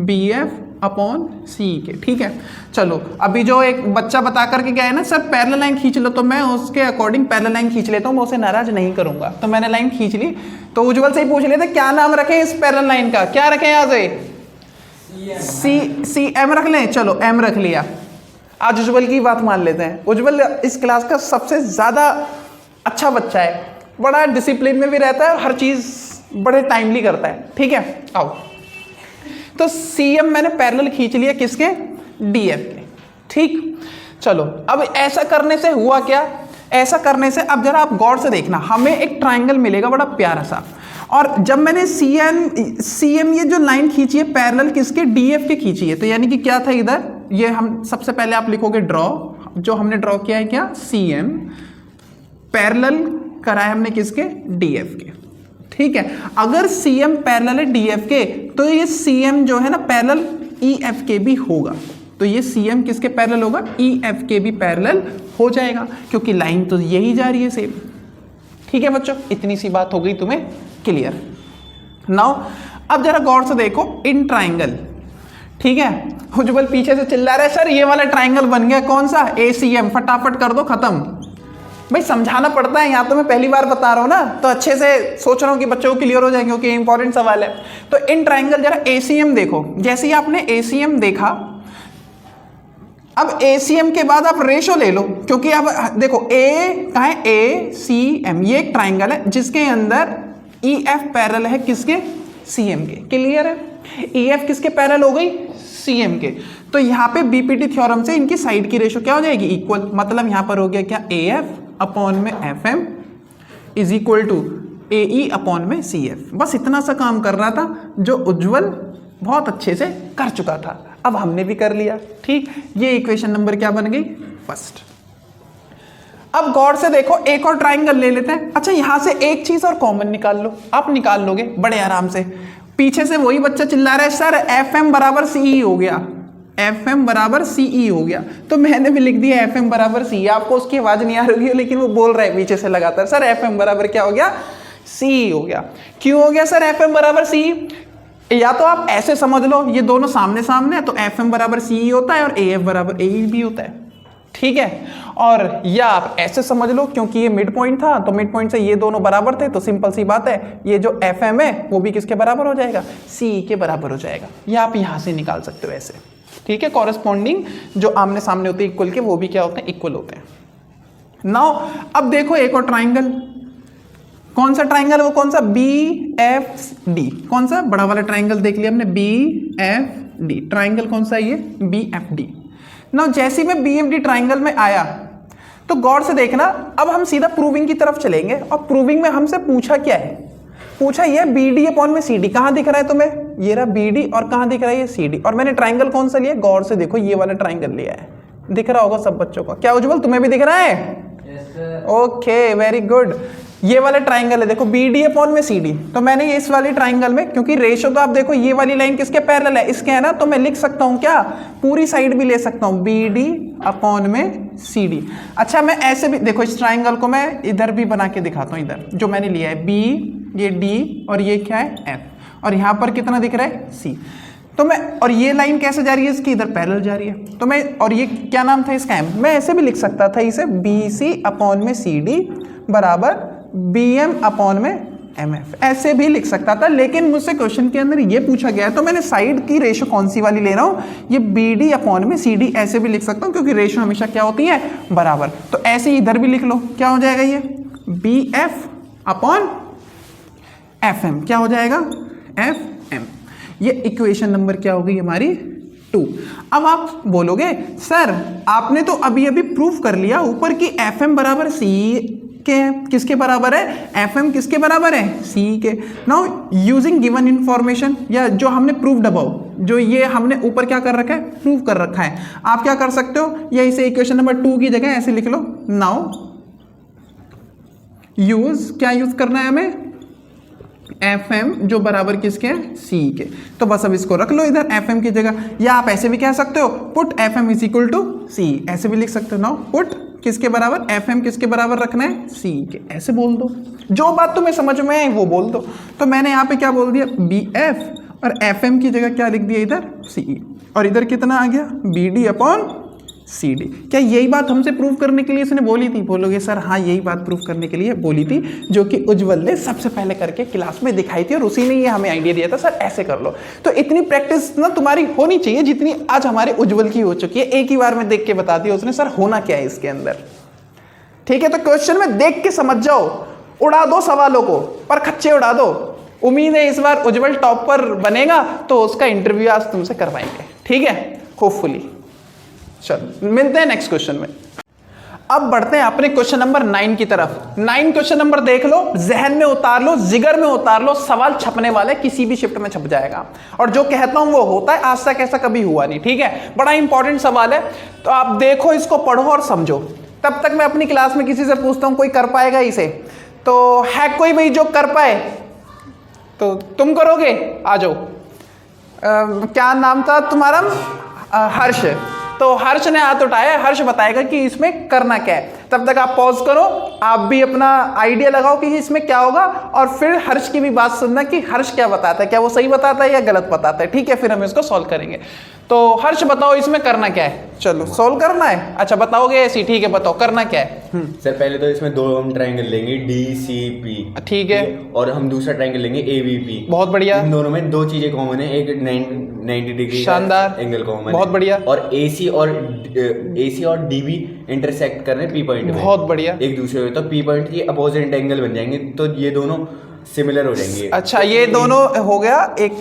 BF अपॉन CE के, ठीक है? चलो, अभी जो एक बच्चा बता करके गया है ना सर पैरेलल लाइन खींच लो, तो मैं उसके अकॉर्डिंग पैरेलल लाइन खींच लेता हूँ, मैं उसे नाराज नहीं करूंगा। तो मैंने लाइन खींच ली। तो उज्जवल से ही पूछ लेते क्या नाम रखें इस पैरेलल लाइन का? क्या रखें यहाँ से? CM रख लें। चलो M रख लिया। आज उज्जवल की बात मान लेते हैं। उज्जवल इस क्लास का सबसे ज्यादा अच्छा बच्चा है, बड़ा डिसिप्लिन में भी रहता है, हर चीज बड़े टाइमली करता है, ठीक है? आओ, तो CM मैंने पैरेलल खींच लिया किसके? DF के, ठीक? चलो, अब ऐसा करने से हुआ क्या? ऐसा करने से अब जरा आप गौर से देखना, हमें एक ट्राइंगल मिलेगा बड़ा प्यारा सा। और जब मैंने CM ये जो लाइन खींची है पैरेलल किसके? DF के खींची है। तो यानी कि क्या था इधर? ये हम सबसे पहले आप लिखोगे ड्रॉ, जो हमने ड्रॉ किया है क्या? CM पैरेलल कराया हमने किसके? DF के, ठीक है? अगर CM पैरेलल है DF के, तो ये CM जो है ना पैरेलल EF के भी होगा। तो ये CM किसके पैरेलल होगा? EF के भी पैरेलल हो जाएगा, क्योंकि लाइन तो यही जा रही है सेम, ठीक है बच्चों? इतनी सी बात हो गई तुम्हें क्लियर। नाउ अब जरा गौर से देखो, इन ट्राइंगल, ठीक है? उज्जवल पीछे से चिल्ला रहा है सर ये वाला ट्राइंगल बन गया, कौन सा? ACM। फटाफट कर दो खत्म। भाई समझाना पड़ता है, यहाँ तो मैं पहली बार बता रहा हूँ ना, तो अच्छे से सोच रहा हूँ कि बच्चों को क्लियर हो जाए, क्योंकि इंपॉर्टेंट सवाल है। तो इन ट्राइंगल जरा ACM देखो। जैसे ही आपने ACM देखा, अब ACM के बाद आप रेशो ले लो, क्योंकि अब देखो A कहाँ है, ACM ये एक ट्राइंगल है जिसके अंदर EF पैरेलल है किसके, CM के। क्लियर है, EF किसके पैरेलल हो गई, CM के। तो यहाँ पे BPT थ्योरम से इनकी साइड की रेशो क्या हो जाएगी, इक्वल। मतलब यहाँ पर हो गया क्या, AF अपॉन में FM is equal to AE upon में CF। बस इतना सा काम कर रहा था जो उज्जवल बहुत अच्छे से कर चुका था, अब हमने भी कर लिया। ठीक, ये इक्वेशन नंबर क्या बन गई, फर्स्ट। अब गौर से देखो, एक और ट्राइंगल ले लेते हैं। अच्छा, यहां से एक चीज और कॉमन निकाल लो, आप निकाल लोगे बड़े आराम से। पीछे से वही बच्चा चिल्ला रहा है सर FM बराबर CE हो गया, FM बराबर CE हो गया। तो मैंने भी लिख दिया FM बराबर CE। आपको उसकी आवाज नहीं आ रही है, लेकिन वो बोल रहा है पीछे से लगातार, सर FM बराबर क्या हो गया, CE हो गया। क्यों हो गया सर FM बराबर CE? या तो आप ऐसे समझ लो, ये दोनों सामने सामने है तो FM बराबर CE होता है और AF बराबर AE भी होता है। ठीक है, और या आप ऐसे समझ लो, क्योंकि ये मिड पॉइंट था तो मिड पॉइंट से ये दोनों बराबर थे, तो सिंपल सी बात है, ये जो FM है वो भी किसके बराबर हो जाएगा, CE के बराबर हो जाएगा। या आप यहां से निकाल सकते हो ऐसे। ठीक है, कॉरेस्पॉन्डिंग जो आमने सामने होते हैं इक्वल के, वो भी क्या होते हैं, इक्वल होते हैं। नाउ अब देखो एक और ट्राइंगल, कौन सा ट्राइंगल, वो कौन सा, BFD। कौन सा, बड़ा वाला ट्राइंगल देख लिया हमने, BFD। ट्राइंगल कौन सा है ये, BFD। ना जैसे मैं BFD ट्राइंगल में आया तो गौर से देखना, अब हम सीधा प्रूविंग की तरफ चलेंगे। और प्रूविंग में हमसे पूछा क्या है, पूछा ये BD अपॉन में CD। कहां दिख रहा है तुम्हें, ये रहा BD, और कहां दिख रहा है ये CD। और मैंने ट्राइंगल कौन सा लिया, गौर से देखो, ये वाला ट्राइंगल लिया है। दिख रहा होगा सब बच्चों को, क्या उज्जवल तुम्हें भी दिख रहा है? Okay, very good. ये वाला ट्राइंगल है देखो, BD अपॉन में CD। तो मैंने इस वाली ट्राइंगल में, क्योंकि रेशो तो आप देखो ये वाली लाइन किसके पैरेलल है, इसके है ना, तो मैं लिख सकता हूं क्या, पूरी साइड भी ले सकता हूं, BD अपॉन में CD। अच्छा, मैं ऐसे भी देखो, इस ट्राइंगल को मैं इधर भी बना के दिखाता हूं। इधर जो मैंने लिया है B, ये D और ये क्या है F, और यहां पर कितना दिख रहा है C। तो मैं, और ये लाइन कैसे जा रही है इसकी, इधर पैरेलल जा रही है। तो मैं, और ये क्या नाम था इसका, M। मैं ऐसे भी लिख सकता था इसे, BC अपॉन में CD बराबर BM अपॉन में MF, ऐसे भी लिख सकता था। लेकिन मुझसे क्वेश्चन के अंदर ये पूछा गया है, तो मैंने साइड की रेशो कौन सी वाली ले रहा हूं, ये BD अपॉन में CD। ऐसे भी लिख सकता हूं, क्योंकि रेशो हमेशा क्या होती है, बराबर। तो ऐसे इधर भी लिख लो, क्या हो जाएगा ये, BF अपॉन FM। क्या हो जाएगा, FM। ये इक्वेशन नंबर क्या हो गई हमारी, 2। अब आप बोलोगे सर आपने तो अभी अभी प्रूफ कर लिया ऊपर की FM बराबर CE के, किसके बराबर है, FM किसके बराबर है, CE के। नाउ यूजिंग गिवन इंफॉर्मेशन, या जो हमने प्रूव्ड अबव, जो ये हमने ऊपर क्या कर रखा है, प्रूव कर रखा है, आप क्या कर सकते हो, या इसे इक्वेशन नंबर 2 की जगह ऐसे लिख लो। नाउ यूज, क्या यूज करना है हमें, FM जो बराबर किसके हैं, CE के। तो बस अब इसको रख लो इधर FM की जगह, या आप ऐसे भी कह सकते हो, put FM is equal to CE। ऐसे भी लिख सकते हो। नाउ पुट किसके बराबर, FM किसके बराबर रखना है, CE के। ऐसे बोल दो, जो बात तुम्हें समझ में आई वो बोल दो। तो मैंने यहाँ पे क्या बोल दिया, BF, और FM की जगह क्या लिख दिया इधर, CE। और इधर कितना आ गया, BD अपॉन CD। क्या यही बात हमसे प्रूव करने के लिए इसने बोली थी? बोलोगे सर हाँ, यही बात प्रूव करने के लिए बोली थी, जो कि उज्जवल ने सबसे पहले करके क्लास में दिखाई थी, और उसी ने ये हमें आइडिया दिया था, सर ऐसे कर लो। तो इतनी प्रैक्टिस ना तुम्हारी होनी चाहिए जितनी आज हमारे उज्जवल की हो चुकी है। एक ही बार में देख के बता दिया उसने, सर होना क्या है इसके अंदर। ठीक है, तो क्वेश्चन में देख के समझ जाओ, उड़ा दो सवालों को, पर खच्चे उड़ा दो। उम्मीद है इस बार उज्जवल टॉपर बनेगा, तो उसका इंटरव्यू आज तुमसे करवाएंगे। ठीक है, होपफुली। चलो मिलते हैं नेक्स्ट क्वेश्चन में। अब बढ़ते हैं अपने क्वेश्चन नंबर 9 की तरफ। 9 क्वेश्चन नंबर देख लो, जहन में उतार लो, जिगर में उतार लो, सवाल छपने वाले, किसी भी शिफ्ट में छप जाएगा। और जो कहता हूं वो होता है, आज तक ऐसा कभी हुआ नहीं। ठीक है, बड़ा इंपॉर्टेंट सवाल है, तो आप देखो, इसको पढ़ो और समझो। तब तक मैं अपनी क्लास में किसी से पूछता हूं कोई कर पाएगा इसे, तो है कोई भाई जो कर पाए? तो तुम करोगे, आ जाओ। क्या नाम था तुम्हारा? हर्ष। तो हर्ष ने हाथ उठाया, हर्ष बताएगा कि इसमें करना क्या है। तब तक आप पॉज करो, आप भी अपना आइडिया लगाओ कि इसमें क्या होगा, और फिर हर्ष की भी बात सुनना कि हर्ष क्या बताता है, क्या वो सही बताता है या गलत बताता है। ठीक है, फिर हम इसको सॉल्व करेंगे। तो हर्ष बताओ इसमें करना क्या है। चलो सॉल्व करना है, अच्छा बताओगे ऐसी, ठीक है बताओ करना क्या है। सर पहले तो इसमें 2 हम ट्रायंगल लेंगे DCP, ठीक है, और हम दूसरा ट्रायंगल लेंगे ABP। बहुत बढ़िया। इन दोनों में 2 चीजें कॉमन है, एक 90 डिग्री शानदार एंगल कॉमन, बहुत बढ़िया। और AC और DB इंटरसेक्ट कर रहे हैं P पॉइंट में, बहुत बढ़िया। एक दूसरे में, तो P पॉइंट की अपोजिट एंगल बन जाएंगे, तो ये दोनों सिमिलर हो जाएंगे। अच्छा ये दोनों हो गया एक,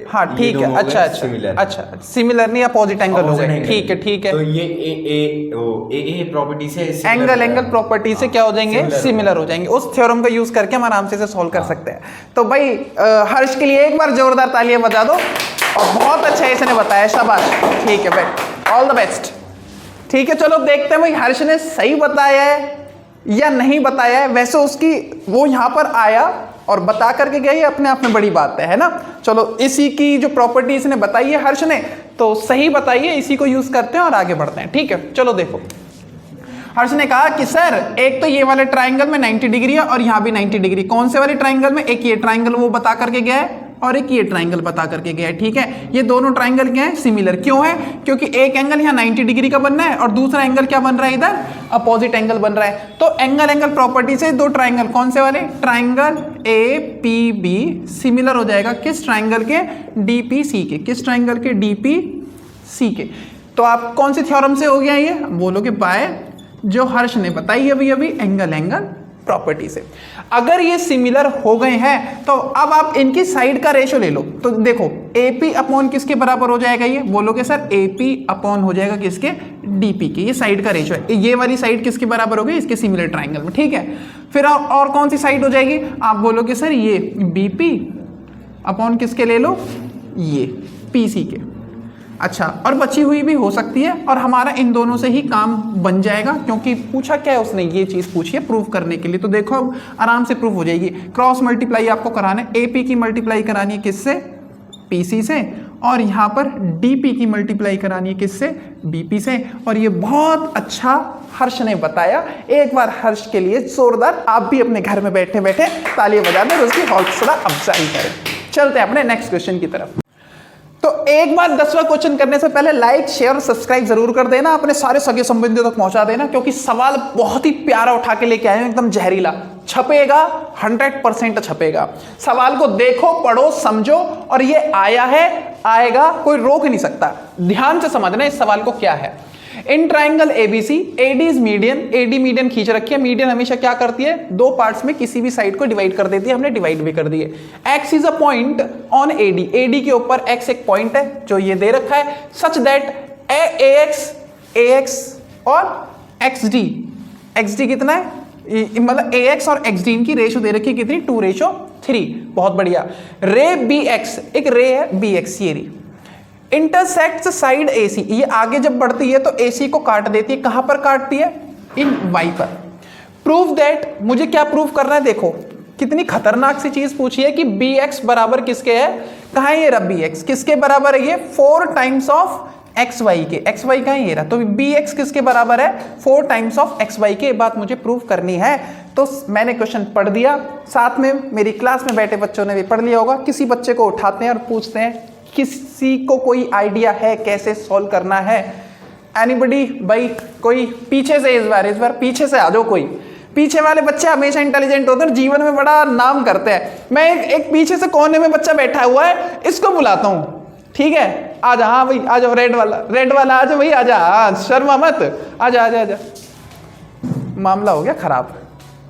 हाँ ठीक है, अच्छा सिमिलर, अच्छा सिमिलर नहीं अपोजिट एंगल हो गए, ठीक है ठीक है। तो ये ए प्रॉपर्टी से एंगल प्रॉपर्टी से क्या हो जाएंगे, सिमिलर हो जाएंगे। उस थ्योरम का यूज करके हम आराम से सॉल्व कर सकते हैं। तो भाई हर्ष के लिए एक बार जोरदार तालियां बजा दो, और बहुत अच्छा इसने बताया, शाबाश, ठीक है भाई, ऑल द बेस्ट। ठीक है चलो देखते हैं भाई हर्ष ने सही बताया है या नहीं बताया है। वैसे उसकी वो यहाँ पर आया और बता करके गया, ये अपने आप में बड़ी बात है ना। चलो इसी की जो प्रॉपर्टी इसने बताई है हर्ष ने, तो सही बताई है, इसी को यूज करते हैं और आगे बढ़ते हैं। ठीक है चलो देखो, हर्ष ने कहा कि सर एक तो ये वाले ट्राइंगल में 90 डिग्री है और यहाँ भी 90 डिग्री। कौन से वाले ट्राइंगल में, एक ये ट्राइंगल वो बता करके गया है और एक ये ट्राइंगल बता करके गया है। ठीक है, ये दोनों ट्राइंगल क्या है, सिमिलर। क्यों है, क्योंकि एक एंगल यहाँ 90 डिग्री का बनना है और दूसरा एंगल क्या बन रहा है, इधर अपोजिट एंगल बन रहा है। तो एंगल प्रॉपर्टी से 2 ट्राइंगल, कौन से वाले, ट्राइंगल APB सिमिलर हो जाएगा किस ट्राइंगल के, DPC के। किस ट्राइंगल के, DPC के। तो आप कौन सी थ्योरम से हो गया ये, बोलोगे बाय जो हर्ष ने बताई अभी एंगल प्रॉपर्टी से। अगर ये सिमिलर हो गए हैं तो अब आप इनकी साइड का रेशो ले लो। तो देखो AP अपॉन किसके बराबर हो जाएगा, ये बोलोगे सर AP अपॉन हो जाएगा किसके, DP के। ये साइड का रेशो है, ये वाली साइड किसके बराबर होगी, इसके सिमिलर ट्राइंगल में। ठीक है, फिर और कौन सी साइड हो जाएगी, आप बोलोगे सर ये BP अपॉन किसके ले लो, ये PC के। अच्छा, और बची हुई भी हो सकती है, और हमारा इन दोनों से ही काम बन जाएगा, क्योंकि पूछा क्या है उसने, ये चीज़ पूछी है प्रूफ करने के लिए। तो देखो अब आराम से प्रूफ हो जाएगी। क्रॉस मल्टीप्लाई आपको कराना है, AP की मल्टीप्लाई करानी है किससे, PC से, और यहाँ पर DP की मल्टीप्लाई करानी है किससे, BP से। और ये बहुत अच्छा हर्ष ने बताया। एक बार हर्ष के लिए जोरदार आप भी अपने घर में बैठे बैठे तालियां बजा दें और उसकी हौसला अफजाई करें। चलते हैं अपने नेक्स्ट क्वेश्चन की तरफ। तो एक बार 10वां क्वेश्चन करने से पहले लाइक शेयर और सब्सक्राइब जरूर कर देना, अपने सारे सगे संबंधियों तक पहुंचा देना, क्योंकि सवाल बहुत ही प्यारा उठा के लेके आए हैं, एकदम जहरीला। छपेगा 100% छपेगा। सवाल को देखो, पढ़ो, समझो, और ये आया है, आएगा, कोई रोक नहीं सकता। ध्यान से समझना इस सवाल को क्या है। In triangle ABC AD is median, AD median खींच रखी है। मीडियन हमेशा क्या करती है, 2 पार्ट्स में किसी भी साइड को डिवाइड कर देती है, हमने डिवाइड भी कर दिए। X is a point on AD के ऊपर X एक पॉइंट है जो ये दे रखा है, सच दैट AX और XD कितना है, मतलब AX और XD इनकी रेशो दे रखी है कितनी, 2:3। बहुत बढ़िया। रे BX, एक रे है BX, ये रही, इंटरसेक्ट्स साइड AC, ये आगे जब बढ़ती है तो AC को काट देती है। कहां पर काटती है, इन Y पर। प्रूफ दैट, मुझे क्या प्रूफ करना है, देखो कितनी खतरनाक सी चीज पूछी है कि BX बराबर किसके है, कहां है ये रहा BX, किसके बराबर है ये, 4 टाइम्स ऑफ XY के। XY कहां है, ये रहा। तो BX किसके बराबर है, 4 टाइम्स ऑफ XY के। बात मुझे प्रूफ करनी है। तो मैंने क्वेश्चन पढ़ दिया, साथ में मेरी क्लास में बैठे बच्चों ने भी पढ़ लिया होगा। किसी बच्चे को उठाते हैं और पूछते हैं, किसी को कोई आइडिया है कैसे सॉल्व करना है, एनीबडी, भाई कोई पीछे से, इस बार पीछे से आ जाओ। कोई पीछे वाले बच्चे हमेशा इंटेलिजेंट होते हैं, जीवन में बड़ा नाम करते हैं। मैं एक पीछे से कोने में बच्चा बैठा हुआ है, इसको बुलाता हूँ, ठीक है, आ जा, हाँ भाई आ जाओ, रेड वाला आ जाओ भाई, आ जा, शर्मा मत, आ जा। मामला हो गया खराब।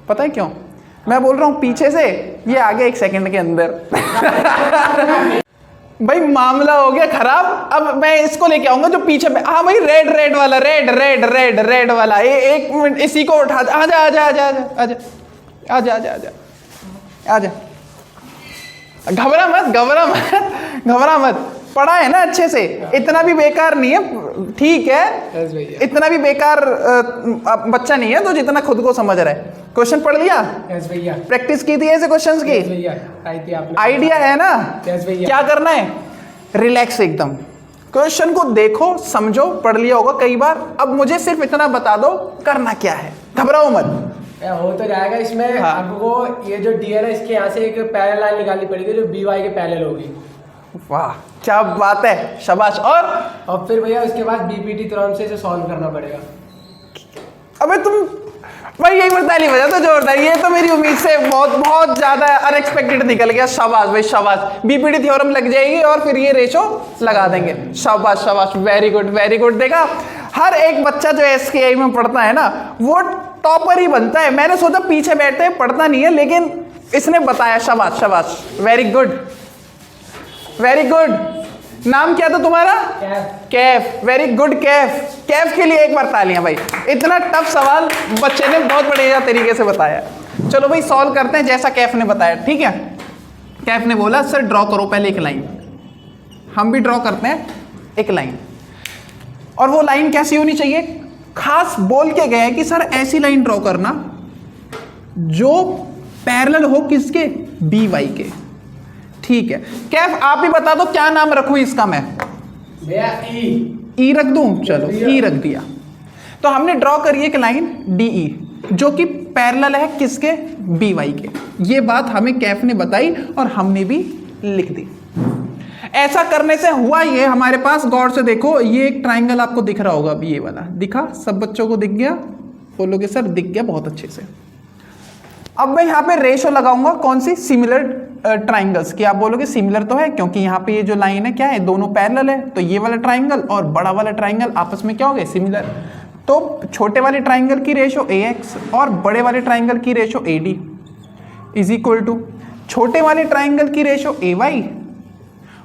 पता है क्यों, मैं बोल रहा हूँ पीछे से, ये आ गया 1 सेकंड के अंदर। भाई मामला हो गया खराब। अब मैं इसको लेके आऊंगा जो पीछे में, हाँ भाई रेड वाला, रेड वाला, एक मिनट, इसी को उठा, आजा। घबरा मत, पढ़ा है ना अच्छे से, इतना भी बेकार नहीं है, ठीक है, इतना भी बेकार बच्चा नहीं है तो जितना खुद को समझ रहा है। क्वेश्चन पढ़ लिया, प्रैक्टिस की थी ऐसे क्वेश्चंस की, आइडिया है ना, क्या करना है, रिलैक्स एकदम, क्वेश्चन को देखो, समझो, पढ़ लिया होगा कई बार। अब मुझे सिर्फ इतना बता दो करना क्या है, घबराओ मत, हो तो जाएगा इसमें। हाँ। आपको ये जो डीएल है इसके यहाँ से एक पैरेलल लाइन निकालनी पड़ेगी जो बी वाई के पैरेलल होगी। वाह क्या बात है, शाबाश। और फिर भैया उसके बाद बीपीटी थ्योरम से इसे सॉल्व करना पड़ेगा। अबे तुम भाई यही बता नहीं बजा तो जोरदार, ये तो मेरी उम्मीद से बहुत ज्यादा अनएक्सपेक्टेड निकल गया। शाबाश भाई शाबाश। बीपीटी थ्योरम लग जाएगी और फिर ये रेशो लगा देंगे। शाबाश शाबाश, वेरी गुड वेरी गुड। देखा, हर एक बच्चा जो एसकेआई में पढ़ता है ना वो टॉपर ही बनता है। मैंने सोचा पीछे बैठते पढ़ता नहीं है, लेकिन इसने बताया। शाबाश शाबाश, वेरी गुड वेरी गुड। नाम क्या था तुम्हारा? कैफ। Very good Kaif. कैफ के लिए एक बार तालियां भाई, इतना टफ सवाल बच्चे ने बहुत बढ़िया तरीके से बताया। चलो भाई सॉल्व करते हैं जैसा कैफ ने बताया, ठीक है। कैफ ने बोला सर ड्रॉ करो पहले एक लाइन। हम भी ड्रॉ करते हैं एक लाइन, और वो लाइन कैसी होनी चाहिए? खास बोल के गए कि सर ऐसी लाइन ड्रॉ करना जो पैरेलल हो किसके? बी वाई के। ठीक है कैफ, आप ही बता दो क्या नाम रखूं इसका मैं? ई रख दूं? चलो ई रख दिया। तो हमने ड्रॉ करी एक लाइन डीई जो कि पैरेलल है किसके? बी वाई के। ये बात हमें कैफ ने बताई और हमने भी लिख दी। ऐसा करने से हुआ ये, हमारे पास गौर से देखो ये एक ट्राइंगल आपको दिख रहा होगा अभी, ये वाला दिखा? सब बच्चों को दिख गया? बोलोगे सर दिख गया, बहुत अच्छे से। अब मैं यहाँ पे रेशो लगाऊंगा कौन सी? सिमिलर ट्राइंगल्स की। आप बोलोगे सिमिलर तो है क्योंकि यहाँ पे ये जो लाइन है क्या है? दोनों पैरेलल है। तो ये वाला ट्राइंगल और बड़ा वाला ट्राइंगल आपस में क्या हो गए? सिमिलर। तो छोटे वाले ट्राइंगल की रेशो AX और बड़े वाले ट्राइंगल की ratio AD is equal to छोटे वाले ट्राइंगल की रेशो AY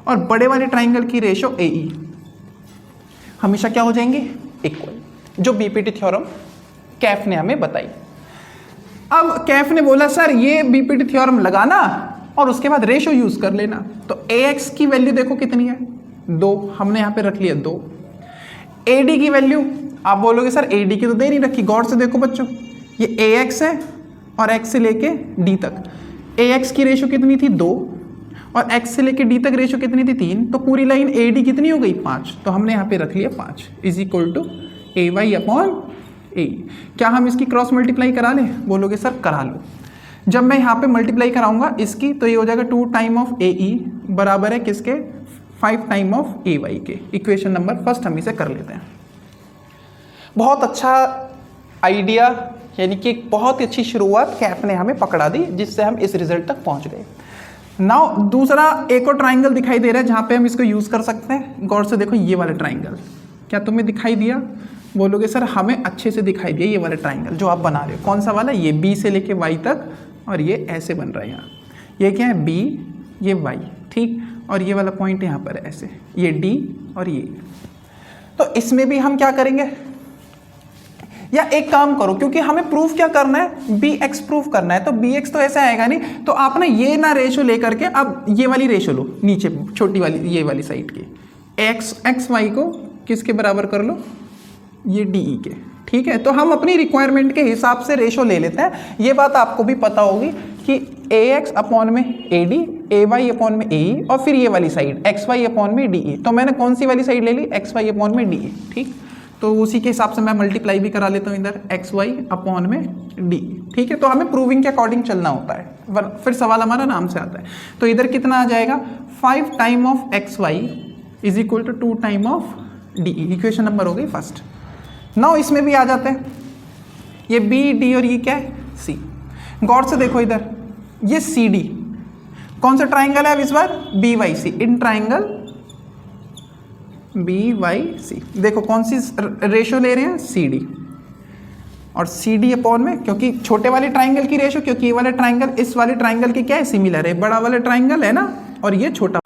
और बड़े वाले ट्राइंगल की रेशो AE हमेशा क्या हो जाएंगे? इक्वल। जो बीपीटी थ्योरम कैफ ने हमें बताई। अब कैफ ने बोला सर ये बीपीटी थ्योरम लगाना और उसके बाद रेशो यूज कर लेना। तो AX की वैल्यू देखो कितनी है? 2। हमने यहाँ पे रख लिया 2। AD की वैल्यू, आप बोलोगे सर AD की तो दे नहीं रखी। गौर से देखो बच्चों, ये AX है और X से लेके D तक। AX की रेशो कितनी थी? 2 और X से लेके D तक रेशो कितनी थी? 3। तो पूरी लाइन AD कितनी हो गई? 5। तो हमने यहाँ पे रख लिया 5 is equal to AY upon AE। क्या हम इसकी क्रॉस मल्टीप्लाई करा लें? बोलोगे सर करा लो। जब मैं यहाँ पे मल्टीप्लाई कराऊंगा इसकी तो ये हो जाएगा 2 टाइम ऑफ AE बराबर है किसके? 5 टाइम ऑफ AY के। इक्वेशन नंबर फर्स्ट हम इसे कर लेते हैं। बहुत अच्छा आइडिया, यानी कि एक बहुत ही अच्छी शुरुआत कैफ ने हमें पकड़ा दी जिससे हम इस रिजल्ट तक पहुंच गए। नाउ दूसरा एक और ट्राइंगल दिखाई दे रहा है जहाँ पे हम इसको यूज़ कर सकते हैं। गौर से देखो ये वाला ट्राइंगल, क्या तुम्हें दिखाई दिया? बोलोगे सर हमें अच्छे से दिखाई दिया ये वाला ट्राइंगल जो आप बना रहे हो। कौन सा वाला? ये B से लेके Y तक और ये ऐसे बन रहा है यहाँ। ये क्या है? B, ये Y, ठीक। और ये वाला पॉइंट यहाँ पर है ऐसे, ये D और ये। तो इसमें भी हम क्या करेंगे? या एक काम करो, क्योंकि हमें प्रूफ क्या करना है? BX प्रूफ करना है। तो BX तो ऐसे आएगा नहीं, तो आप ना ये ना रेशो लेकर के अब ये वाली रेशो लो नीचे छोटी वाली, ये वाली साइड की XY को किसके बराबर कर लो? ये DE के। ठीक है, तो हम अपनी रिक्वायरमेंट के हिसाब से रेशो ले लेते हैं। ये बात आपको भी पता होगी कि AX अपॉन में AD, AY अपॉन में AE और फिर ये वाली साइड XY अपॉन में DE। तो मैंने कौन सी वाली साइड ले ली? XY अपॉन में DE। ठीक, तो उसी के हिसाब से मैं मल्टीप्लाई भी करा लेता हूँ इधर XY अपॉन में DE। ठीक है, तो हमें प्रूविंग के अकॉर्डिंग चलना होता है, फिर सवाल हमारा नाम से आता है। तो इधर कितना आ जाएगा? 5 time of XY is equal to 2 time of DE। Equation number हो गई फर्स्ट। नाउ इसमें भी आ जाते हैं, ये B, D और ये क्या है? C। गौर से देखो इधर, ये CD कौन सा ट्राइंगल है अब इस बार? BYC। इन ट्राइंगल BYC देखो कौन सी रेशो ले रहे हैं? CD। और CD अपॉन में, क्योंकि छोटे वाले ट्राइंगल की रेशो, क्योंकि ये वाले ट्राइंगल इस वाले ट्राइंगल के क्या है? सिमिलर है। बड़ा वाला ट्राइंगल है ना, और ये छोटा